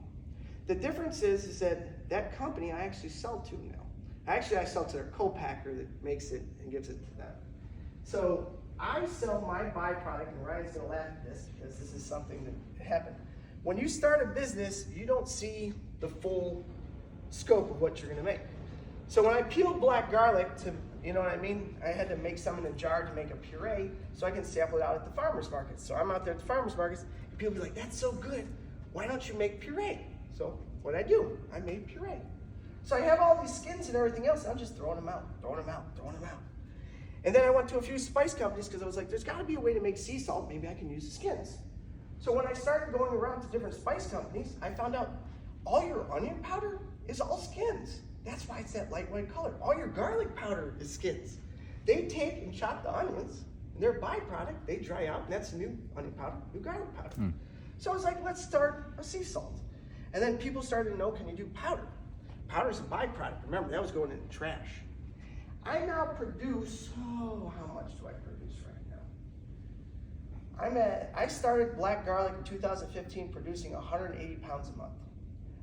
The difference is that company I actually sell to now. Actually, I sell to their co-packer that makes it and gives it to them. So I sell my byproduct, and Ryan's gonna laugh at this because this is something that happened. When you start a business, you don't see the full scope of what you're gonna make. So when I peeled black garlic to, you know what I mean? I had to make some in a jar to make a puree so I can sample it out at the farmer's markets. So I'm out there at the farmer's markets, and people be like, that's so good. Why don't you make puree? So what I do, I made puree. So I have all these skins and everything else, and I'm just throwing them out. And then I went to a few spice companies because I was like, there's gotta be a way to make sea salt, maybe I can use the skins. So when I started going around to different spice companies, I found out all your onion powder is all skins. That's why it's that light white color. All your garlic powder is skins. They take and chop the onions, and their byproduct, they dry out, and that's new onion powder, new garlic powder. So I was like, let's start a sea salt. And then people started to know, can you do powder? Powder's a byproduct. Remember, that was going in the trash. I now produce, how much do I produce right now? I started black garlic in 2015 producing 180 pounds a month.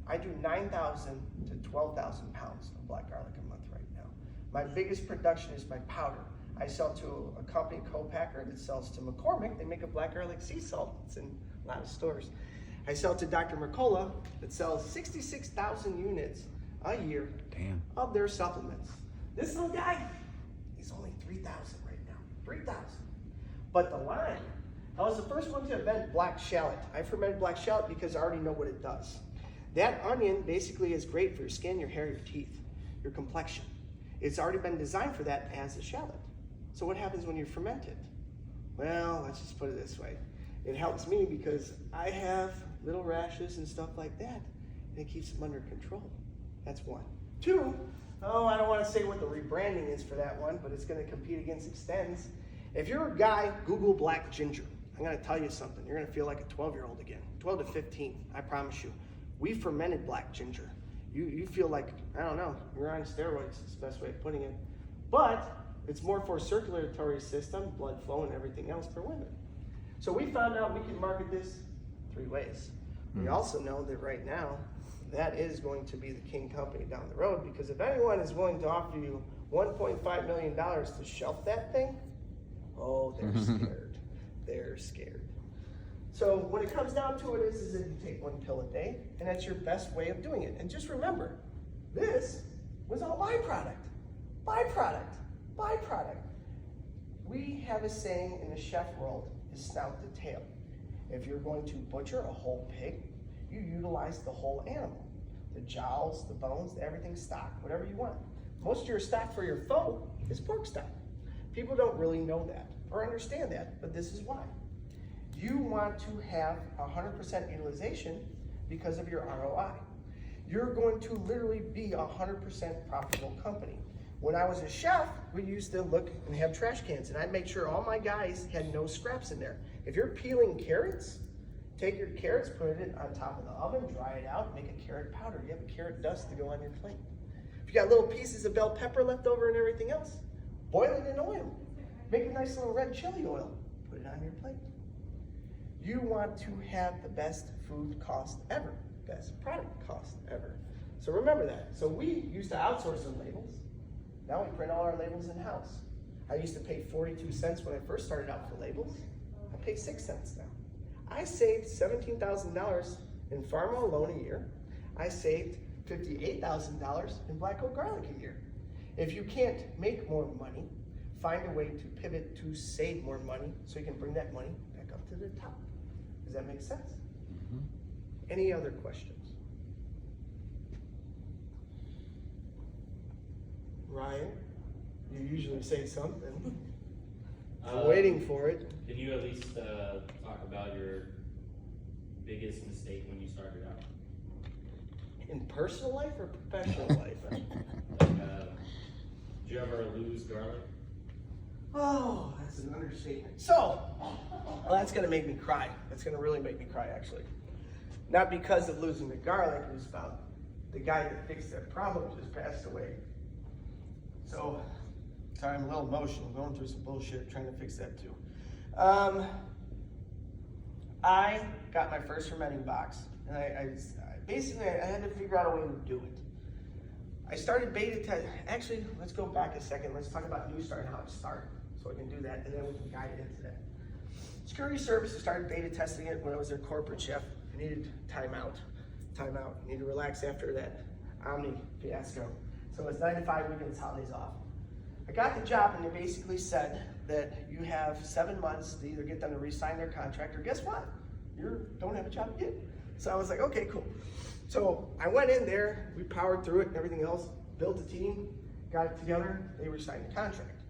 I do 9,000 to 12,000 pounds of black garlic a month right now. My biggest production is my powder. I sell to a company, co-packer, that sells to McCormick. They make a black garlic sea salt. It's in a lot of stores. I sell to Dr. Mercola that sells 66,000 units a year of their supplements. This little guy, he's only 3,000 right now, 3,000. But the line, I was the first one to invent black shallot. I fermented black shallot because I already know what it does. That onion basically is great for your skin, your hair, your teeth, your complexion. It's already been designed for that as a shallot. So what happens when you ferment it? Well, let's just put it this way. It helps me because I have little rashes and stuff like that, and it keeps them under control. That's one. Two, I don't want to say what the rebranding is for that one, but it's going to compete against Extends. If you're a guy, Google black ginger. I'm going to tell you something. You're going to feel like a 12-year-old again. 12 to 15, I promise you. We fermented black ginger. You feel like, I don't know, you're on steroids, is the best way of putting it. But it's more for circulatory system, blood flow, and everything else for women. So we found out we can market this 3 ways. We also know that right now, that is going to be the king company down the road, because if anyone is willing to offer you $1.5 million to shelf that thing, they're scared. They're scared. So when it comes down to it is that you take 1 pill a day, and that's your best way of doing it. And just remember, this was all byproduct. We have a saying in the chef world, is snout to tail. If you're going to butcher a whole pig, you utilize the whole animal. The jowls, the bones, everything stock, whatever you want. Most of your stock for your pho is pork stock. People don't really know that or understand that, but this is why. You want to have 100% utilization because of your ROI. You're going to literally be a 100% profitable company. When I was a chef, we used to look and have trash cans, and I'd make sure all my guys had no scraps in there. If you're peeling carrots, take your carrots, put it on top of the oven, dry it out, make a carrot powder. You have a carrot dust to go on your plate. If you got little pieces of bell pepper left over and everything else, boil it in oil. Make a nice little red chili oil, put it on your plate. You want to have the best food cost ever, best product cost ever. So remember that. So we used to outsource some labels. Now we print all our labels in-house. I used to pay 42 cents when I first started out for labels. I pay 6 cents now. I saved $17,000 in pharma alone a year. I saved $58,000 in black oak garlic a year. If you can't make more money, find a way to pivot to save more money so you can bring that money back up to the top. Does that make sense? Mm-hmm. Any other questions? Ryan, you usually say something. I'm waiting for it. Can you at least talk about your biggest mistake when you started out? In personal life or professional life? Like, did you ever lose garlic? Oh, that's an understatement. So, well, that's gonna make me cry. That's gonna really make me cry, actually. Not because of losing the garlic, it was about the guy that fixed that problem just passed away. So, sorry, I'm a little emotional, going through some bullshit, trying to fix that too. I got my first fermenting box, and I basically had to figure out a way to do it. I started beta test. Actually, let's go back a second. Let's talk about New Star and how it started, so I can do that, and then we can guide into that. Security Services started beta testing it when I was their corporate chef. I needed timeout. I needed to relax after that Omni fiasco. So it's 9 to 5 weekends, holidays off. I got the job, and they basically said that you have 7 months to either get them to re-sign their contract, or guess what? You don't have a job yet. So I was like, okay, cool. So I went in there, we powered through it and everything else, built a team, got it together, they re-signed the contract.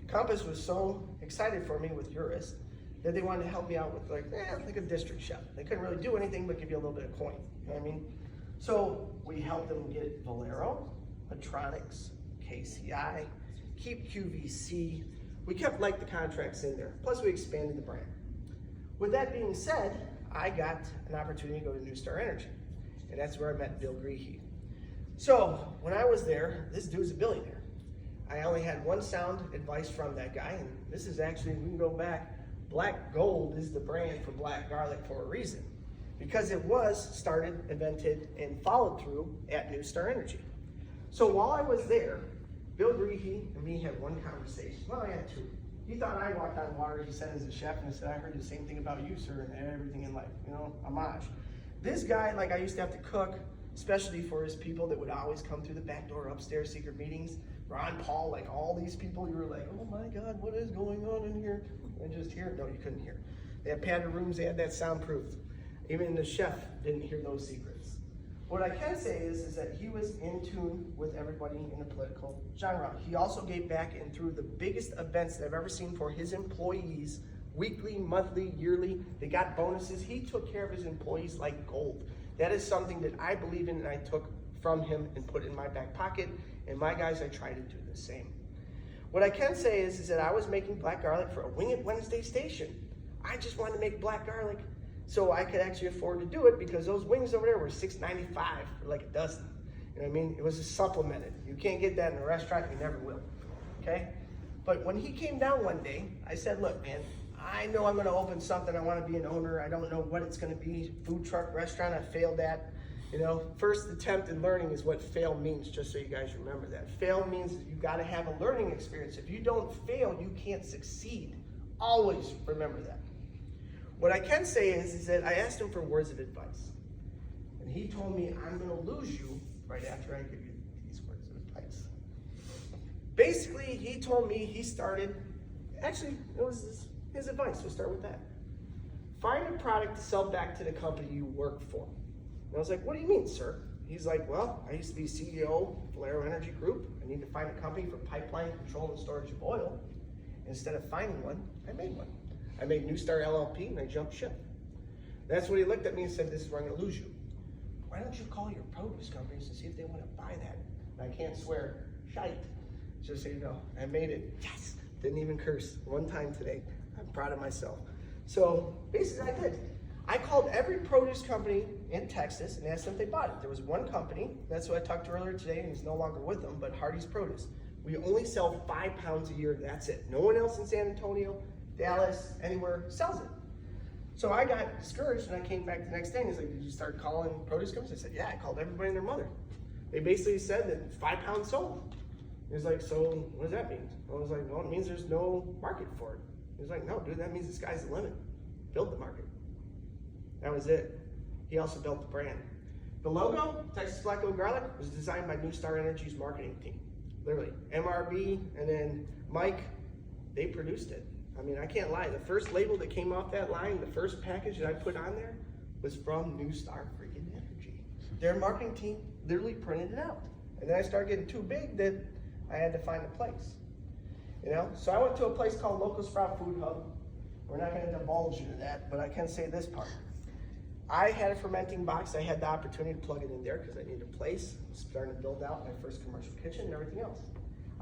Compass was so excited for me with Urist that they wanted to help me out with like a district chef. They couldn't really do anything but give you a little bit of coin, you know what I mean? So we helped them get Valero, Patronics, KCI, keep QVC. We kept like the contracts in there. Plus we expanded the brand. With that being said, I got an opportunity to go to New Star Energy. And that's where I met Bill Greehey. So when I was there, this dude's a billionaire. I only had one sound advice from that guy, and this is actually, we can go back, Black Gold is the brand for black garlic for a reason. Because it was started, invented, and followed through at New Star Energy. So while I was there, Bill Greehey and me had one conversation. Well, I had two. He thought I walked on water, he said, as a chef, and I said, I heard the same thing about you, sir, and everything in life, you know, homage. This guy, like I used to have to cook, especially for his people that would always come through the back door upstairs, secret meetings. Ron Paul, like all these people, you were like, oh my God, what is going on in here? And just hear it. No, you couldn't hear. They had padded rooms, they had that soundproofed. Even the chef didn't hear those secrets. What I can say is that he was in tune with everybody in the political genre. He also gave back and through the biggest events that I've ever seen for his employees, weekly, monthly, yearly, they got bonuses. He took care of his employees like gold. That is something that I believe in and I took from him and put in my back pocket. And my guys, I try to do the same. What I can say is that I was making black garlic for a Wing It Wednesday station. I just wanted to make black garlic so I could actually afford to do it because those wings over there were $6.95 for like a dozen. You know what I mean? It was supplemented. You can't get that in a restaurant, you never will, okay? But when he came down one day, I said, look, man, I know I'm gonna open something, I wanna be an owner, I don't know what it's gonna be, food truck, restaurant, I failed at. You know, first attempt in learning is what fail means, just so you guys remember that. Fail means that you gotta have a learning experience. If you don't fail, you can't succeed. Always remember that. What I can say is that I asked him for words of advice. And he told me, I'm gonna lose you right after I give you these words of advice. Basically, he told me he started, actually, it was his advice, we'll start with that. Find a product to sell back to the company you work for. And I was like, what do you mean, sir? He's like, well, I used to be CEO of Valero Energy Group. I need to find a company for pipeline control and storage of oil. Instead of finding one, I made one. I made New Star LLP and I jumped ship. That's what he looked at me and said, this is where I'm gonna lose you. why don't you call your produce companies and see if they want to buy that? And I can't swear, shite, just so you know. I made it, yes, didn't even curse one time today. I'm proud of myself. So basically I did. I called every produce company in Texas and asked them if they bought it. There was one company, that's who I talked to earlier today, and he's no longer with them, but Hardy's Produce. We only sell 5 pounds a year, that's it. No one else in San Antonio, Dallas, anywhere sells it. So I got discouraged and I came back the next day and he's like, did you start calling produce companies? I said, yeah, I called everybody and their mother. They basically said that 5 pounds sold. He was like, so what does that mean? I was like, well, it means there's no market for it. He was like, no, dude, that means the sky's the limit. Build the market. That was it. He also built the brand. The logo, Texas Black Gold Garlic, was designed by New Star Energy's marketing team. Literally, MRB and then Mike, they produced it. I mean, I can't lie. The first label that came off that line, the first package that I put on there was from New Star freaking Energy. Their marketing team literally printed it out. And then I started getting too big that I had to find a place. You know, so I went to a place called Local Sprout Food Hub. We're not gonna divulge into that, but I can say this part. I had a fermenting box. I had the opportunity to plug it in there because I needed a place. I was starting to build out my first commercial kitchen and everything else.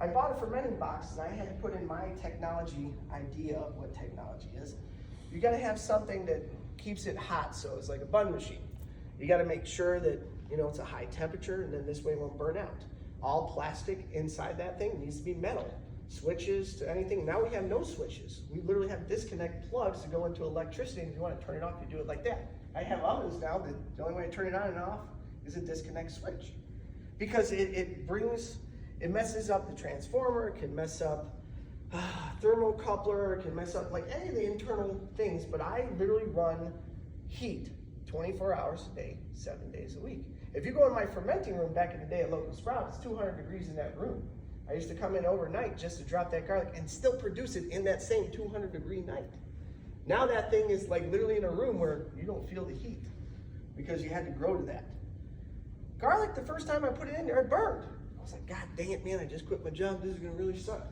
I bought a fermenting box and I had to put in my technology idea of what technology is. You gotta have something that keeps it hot, so it's like a bun machine. You gotta make sure that, you know, it's a high temperature and then this way it won't burn out. All plastic inside that thing needs to be metal. Switches to anything. Now we have no switches. We literally have disconnect plugs to go into electricity, and if you want to turn it off, you do it like that. I have ovens now that the only way to turn it on and off is a disconnect switch. Because it messes up the transformer, it can mess up thermocoupler, it can mess up like any of the internal things, but I literally run heat 24 hours a day, 7 days a week. If you go in my fermenting room back in the day at Local Sprout, it's 200 degrees in that room. I used to come in overnight just to drop that garlic and still produce it in that same 200-degree night. Now that thing is like literally in a room where you don't feel the heat because you had to grow to that. Garlic, the first time I put it in there, it burned. I was like, God dang it, man, I just quit my job. This is gonna really suck.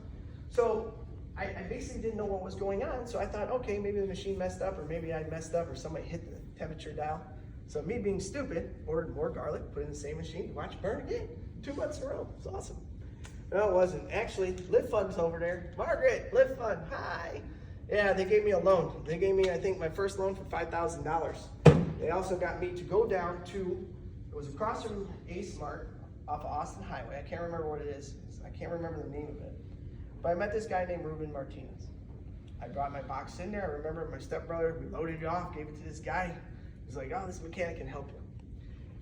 So I basically didn't know what was going on, so I thought, okay, maybe the machine messed up, or maybe I messed up, or somebody hit the temperature dial. So me being stupid, ordered more garlic, put it in the same machine, watch it burn again. 2 months in a row. It's awesome. No, it wasn't. Actually, Live Fund's over there. Margaret, Live Fund, hi. Yeah, they gave me a loan. They gave me, I think, my first loan for $5,000. They also got me to go down to, it was across from Ace Mart off of Austin Highway. I can't remember what it is. I can't remember the name of it. But I met this guy named Ruben Martinez. I brought my box in there. I remember my stepbrother, we loaded it off, gave it to this guy. He's like, oh, this mechanic can help you.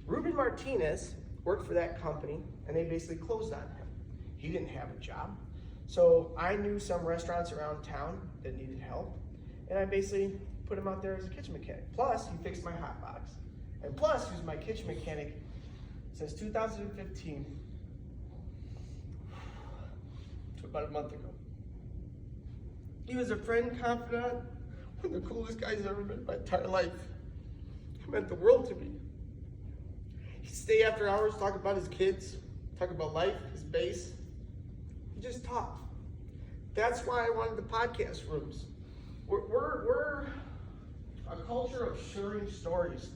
Ruben Martinez worked for that company, and they basically closed on him. He didn't have a job. So I knew some restaurants around town that needed help, and I basically put him out there as a kitchen mechanic. Plus, he fixed my hot box. And plus, he was my kitchen mechanic since 2015 to about a month ago. He was a friend, confidant, one of the coolest guys I've ever met in my entire life. He meant the world to me. He'd stay after hours, talk about his kids, talk about life, his base. He just talked. That's why I wanted the podcast rooms. We're a culture of sharing stories.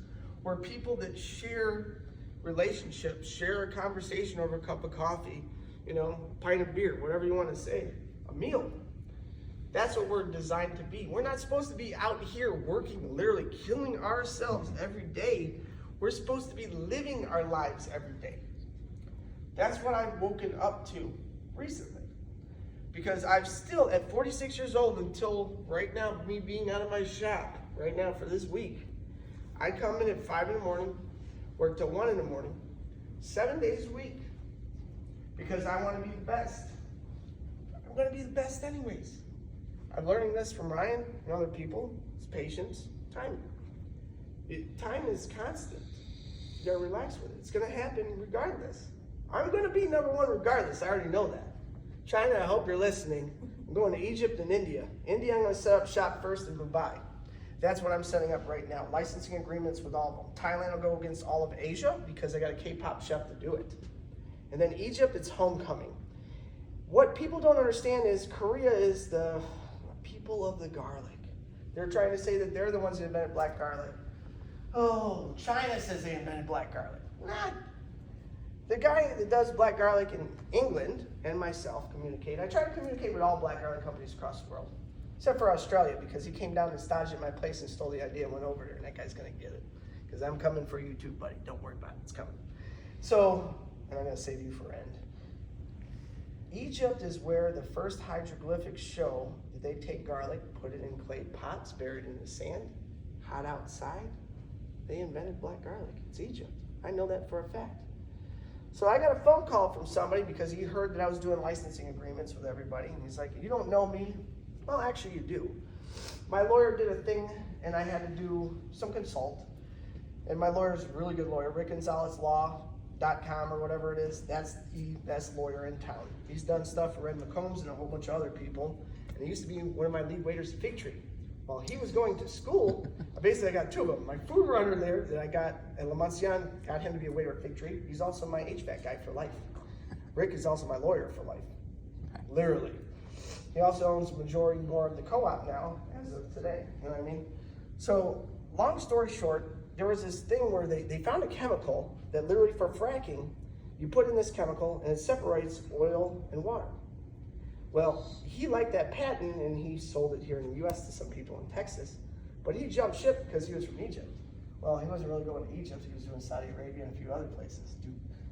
We're people that share relationships, share a conversation over a cup of coffee, you know, a pint of beer, whatever you want to say, a meal. That's what we're designed to be. We're not supposed to be out here working, literally killing ourselves every day. We're supposed to be living our lives every day. That's what I've woken up to recently. Because I'm still, at 46 years old, until right now, me being out of my shop, right now for this week, I come in at 5 in the morning, work till 1 in the morning, 7 days a week. Because I want to be the best. I'm going to be the best anyways. I'm learning this from Ryan and other people. It's patience, timing. Time is constant. You gotta relax with it. It's gonna happen regardless. I'm gonna be #1 regardless. I already know that. China, I hope you're listening. I'm going to Egypt and India. India, I'm gonna set up shop first in Dubai. That's what I'm setting up right now. Licensing agreements with all of them. Thailand will go against all of Asia because I got a K-pop chef to do it. And then Egypt, it's homecoming. What people don't understand is Korea is the people of the garlic. They're trying to say that they're the ones that invented black garlic. Oh, China says they invented black garlic. Nah. The guy that does black garlic in England and myself communicate. I try to communicate with all black garlic companies across the world, except for Australia, because he came down and staged at my place and stole the idea and went over there, and that guy's gonna get it. Because I'm coming for you too, buddy. Don't worry about it, it's coming. So, and I'm gonna save you for end. Egypt is where the first hieroglyphics show that they take garlic, put it in clay pots, buried in the sand, hot outside. They invented black garlic. It's Egypt. I know that for a fact. So I got a phone call from somebody because he heard that I was doing licensing agreements with everybody. And he's like, you don't know me? Well, actually you do. My lawyer did a thing and I had to do some consult. And my lawyer's a really good lawyer, rickgonzaleslaw.com or whatever it is. That's the best lawyer in town. He's done stuff for Red McCombs and a whole bunch of other people. And he used to be one of my lead waiters at Fig Tree. While he was going to school, basically I got two of them. My food runner there that I got at La Mancion, got him to be a waiter at Fig Tree. He's also my HVAC guy for life. Rick is also my lawyer for life, literally. He also owns majority more of the co-op now, as of today, you know what I mean? So, long story short, there was this thing where they found a chemical that literally for fracking, you put in this chemical and it separates oil and water. Well, he liked that patent and he sold it here in the US to some people in Texas, but he jumped ship because he was from Egypt. Well, he wasn't really going to Egypt, he was doing Saudi Arabia and a few other places.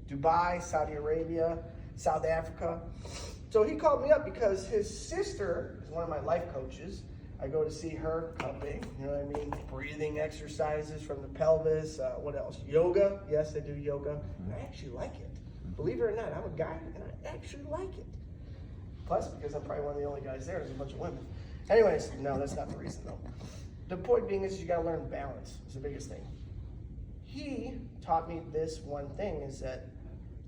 Dubai, Saudi Arabia, South Africa. So he called me up because his sister is one of my life coaches. I go to see her, how big, you know what I mean? Breathing exercises from the pelvis, what else? Yoga, yes, I do yoga. And I actually like it. Believe it or not, I'm a guy and I actually like it. Plus, because I'm probably one of the only guys there, there's a bunch of women. Anyways, no, that's not the reason though. The point being is you gotta learn balance, is the biggest thing. He taught me this one thing, is that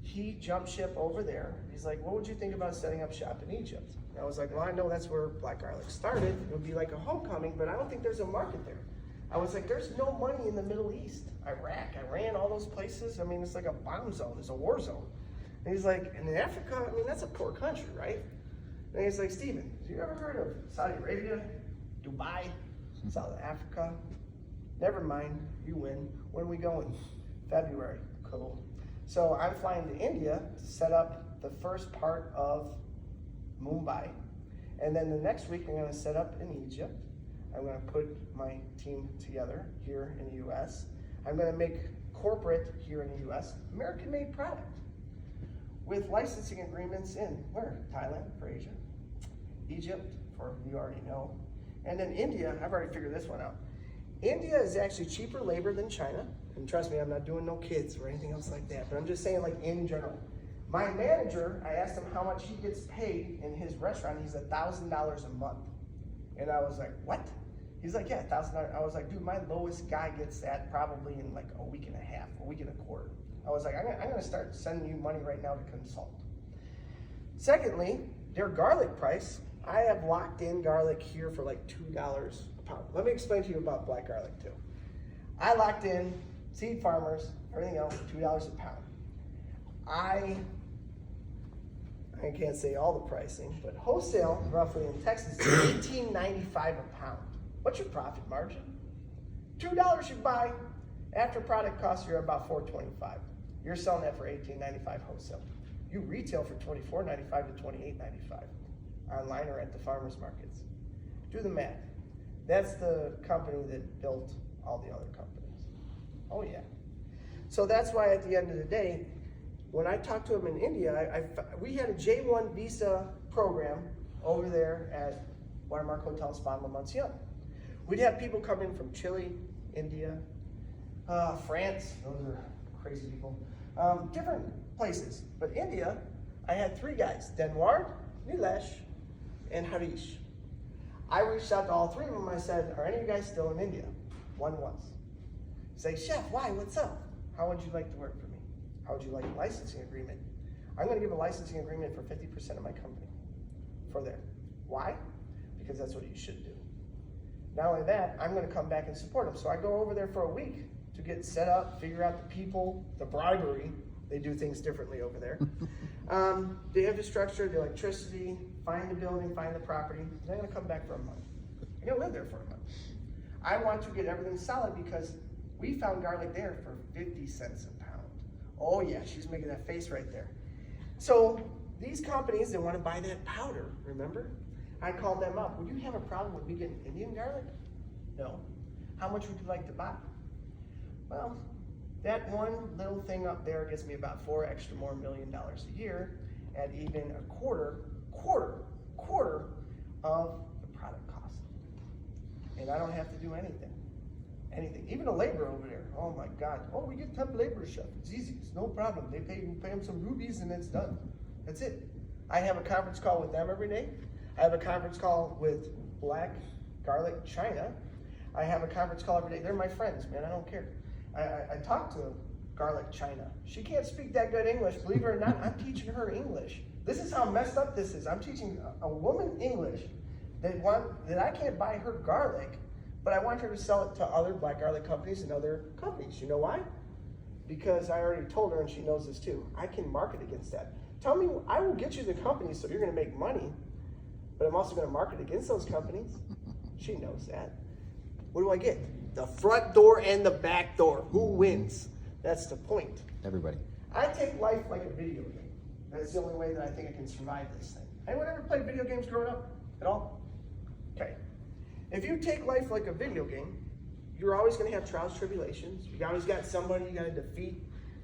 he jumped ship over there. He's like, what would you think about setting up shop in Egypt? And I was like, well, I know that's where black garlic started. It would be like a homecoming, but I don't think there's a market there. I was like, there's no money in the Middle East. Iraq, Iran, all those places. I mean, it's like a bomb zone, it's a war zone. And he's like, and in Africa, I mean, that's a poor country, right? And he's like, Steven, have you ever heard of Saudi Arabia, Dubai, South Africa? Never mind, you win. When are we going? February, cool. So I'm flying to India to set up the first part of Mumbai. And then the next week I'm gonna set up in Egypt. I'm gonna put my team together here in the US. I'm gonna make corporate here in the US, American-made product, with licensing agreements in where? Thailand for Asia, Egypt for you already know, and then India. I've already figured this one out. India is actually cheaper labor than China, and trust me, I'm not doing no kids or anything else like that, but I'm just saying like in general. My manager, I asked him how much he gets paid in his restaurant. He's $1,000 a month, and I was like, what? He's like, yeah, $1,000. I was like, dude, my lowest guy gets that probably in like a week and a half, a week and a quarter. I was like, I'm gonna start sending you money right now to consult. Secondly, their garlic price, I have locked in garlic here for like $2 a pound. Let me explain to you about black garlic too. I locked in seed farmers, everything else, $2 a pound. I can't say all the pricing, but wholesale roughly in Texas is $18.95 a pound. What's your profit margin? $2 you buy, after product costs you're about $4.25. You're selling that for $18.95 wholesale. You retail for $24.95 to $28.95 online or at the farmers markets. Do the math. That's the company that built all the other companies. Oh yeah. So that's why at the end of the day, when I talked to him in India, we had a J1 visa program over there at Watermark Hotel Spa La Mancion. We'd have people come in from Chile, India, France, those are crazy people, different places. But India, I had 3 guys, Denwar, Nilesh, and Harish. I reached out to all 3 of them. I said, are any of you guys still in India? One was. He's like, chef, why, what's up? How would you like to work for me? How would you like a licensing agreement? I'm gonna give a licensing agreement for 50% of my company for there. Why? Because that's what you should do. Not only that, I'm gonna come back and support them. So I go over there for a week to get set up, figure out the people, the bribery. They do things differently over there. The infrastructure, the electricity, find the building, find the property. And I'm gonna come back for a month. I'm gonna live there for a month. I want to get everything solid because We found garlic there for 50 cents a pound. Oh yeah, she's making that face right there. So these companies, they want to buy that powder, remember? I called them up. Would you have a problem with me getting Indian garlic? No. How much would you like to buy? Well, that one little thing up there gets me about $4 more million a year at even a quarter of the product cost. And I don't have to do anything. Even a laborer over there. Oh my God. Oh, we get temp labor, chef. It's easy. It's no problem. They pay them some rubies and it's done. That's it. I have a conference call with them every day. I have a conference call with Black Garlic China. I have a conference call every day. They're my friends, man. I don't care. I talk to Garlic China. She can't speak that good English. Believe it or not, I'm teaching her English. This is how messed up this is. I'm teaching a woman English that I can't buy her garlic, but I want her to sell it to other black garlic companies and other companies. You know why? Because I already told her, and she knows this too, I can market against that. Tell me, I will get you the companies so you're going to make money, but I'm also going to market against those companies. She knows that. What do I get? The front door and the back door. Who wins? That's the point. Everybody. I take life like a video game. That's the only way that I think I can survive this thing. Anyone ever played video games growing up at all? Okay. If you take life like a video game, you're always going to have trials, tribulations. You always got somebody you got to defeat.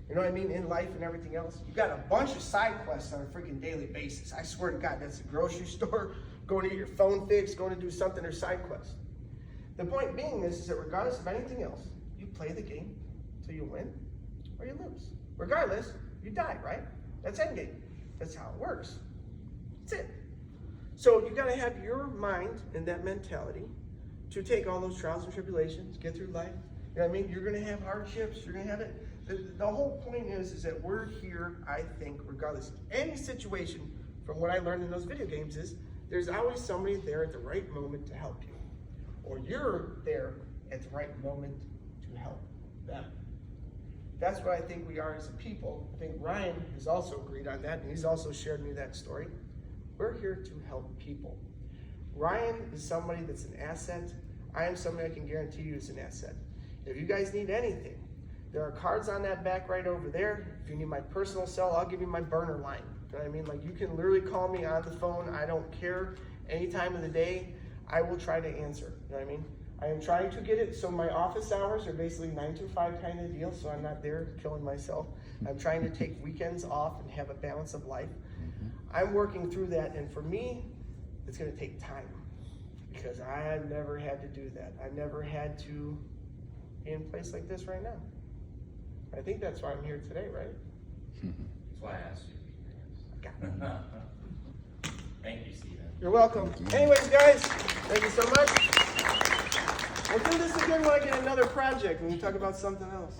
You know what I mean? In life and everything else. You got a bunch of side quests on a freaking daily basis. I swear to God, that's the grocery store, going to get your phone fixed, going to do something or side quest. The point being is that regardless of anything else, you play the game till you win or you lose. Regardless, you die, right? That's endgame. That's how it works. That's it. So you got to have your mind and that mentality to take all those trials and tribulations, get through life. You know what I mean? You're going to have hardships. You're going to have it. The whole point is that we're here, I think, regardless of any situation, from what I learned in those video games, is there's always somebody there at the right moment to help you. Or you're there at the right moment to help them. That's what I think we are as a people. I think Ryan has also agreed on that, and he's also shared me that story. We're here to help people. Ryan is somebody that's an asset. I am somebody I can guarantee you is an asset. If you guys need anything, there are cards on that back right over there. If you need my personal cell, I'll give you my burner line. You know what I mean? Like, you can literally call me on the phone. I don't care. Any time of the day, I will try to answer. You know what I mean? I am trying to get it so my office hours are basically 9 to 5 kind of deal, so I'm not there killing myself. I'm trying to take weekends off and have a balance of life. I'm working through that, and for me, it's going to take time because I've never had to do that. I've never had to be in a place like this right now. I think that's why I'm here today, right? That's why I asked you. Thank you, Steven. You're welcome. Anyways, guys, thank you so much. We'll do this again when I get another project, when we talk about something else.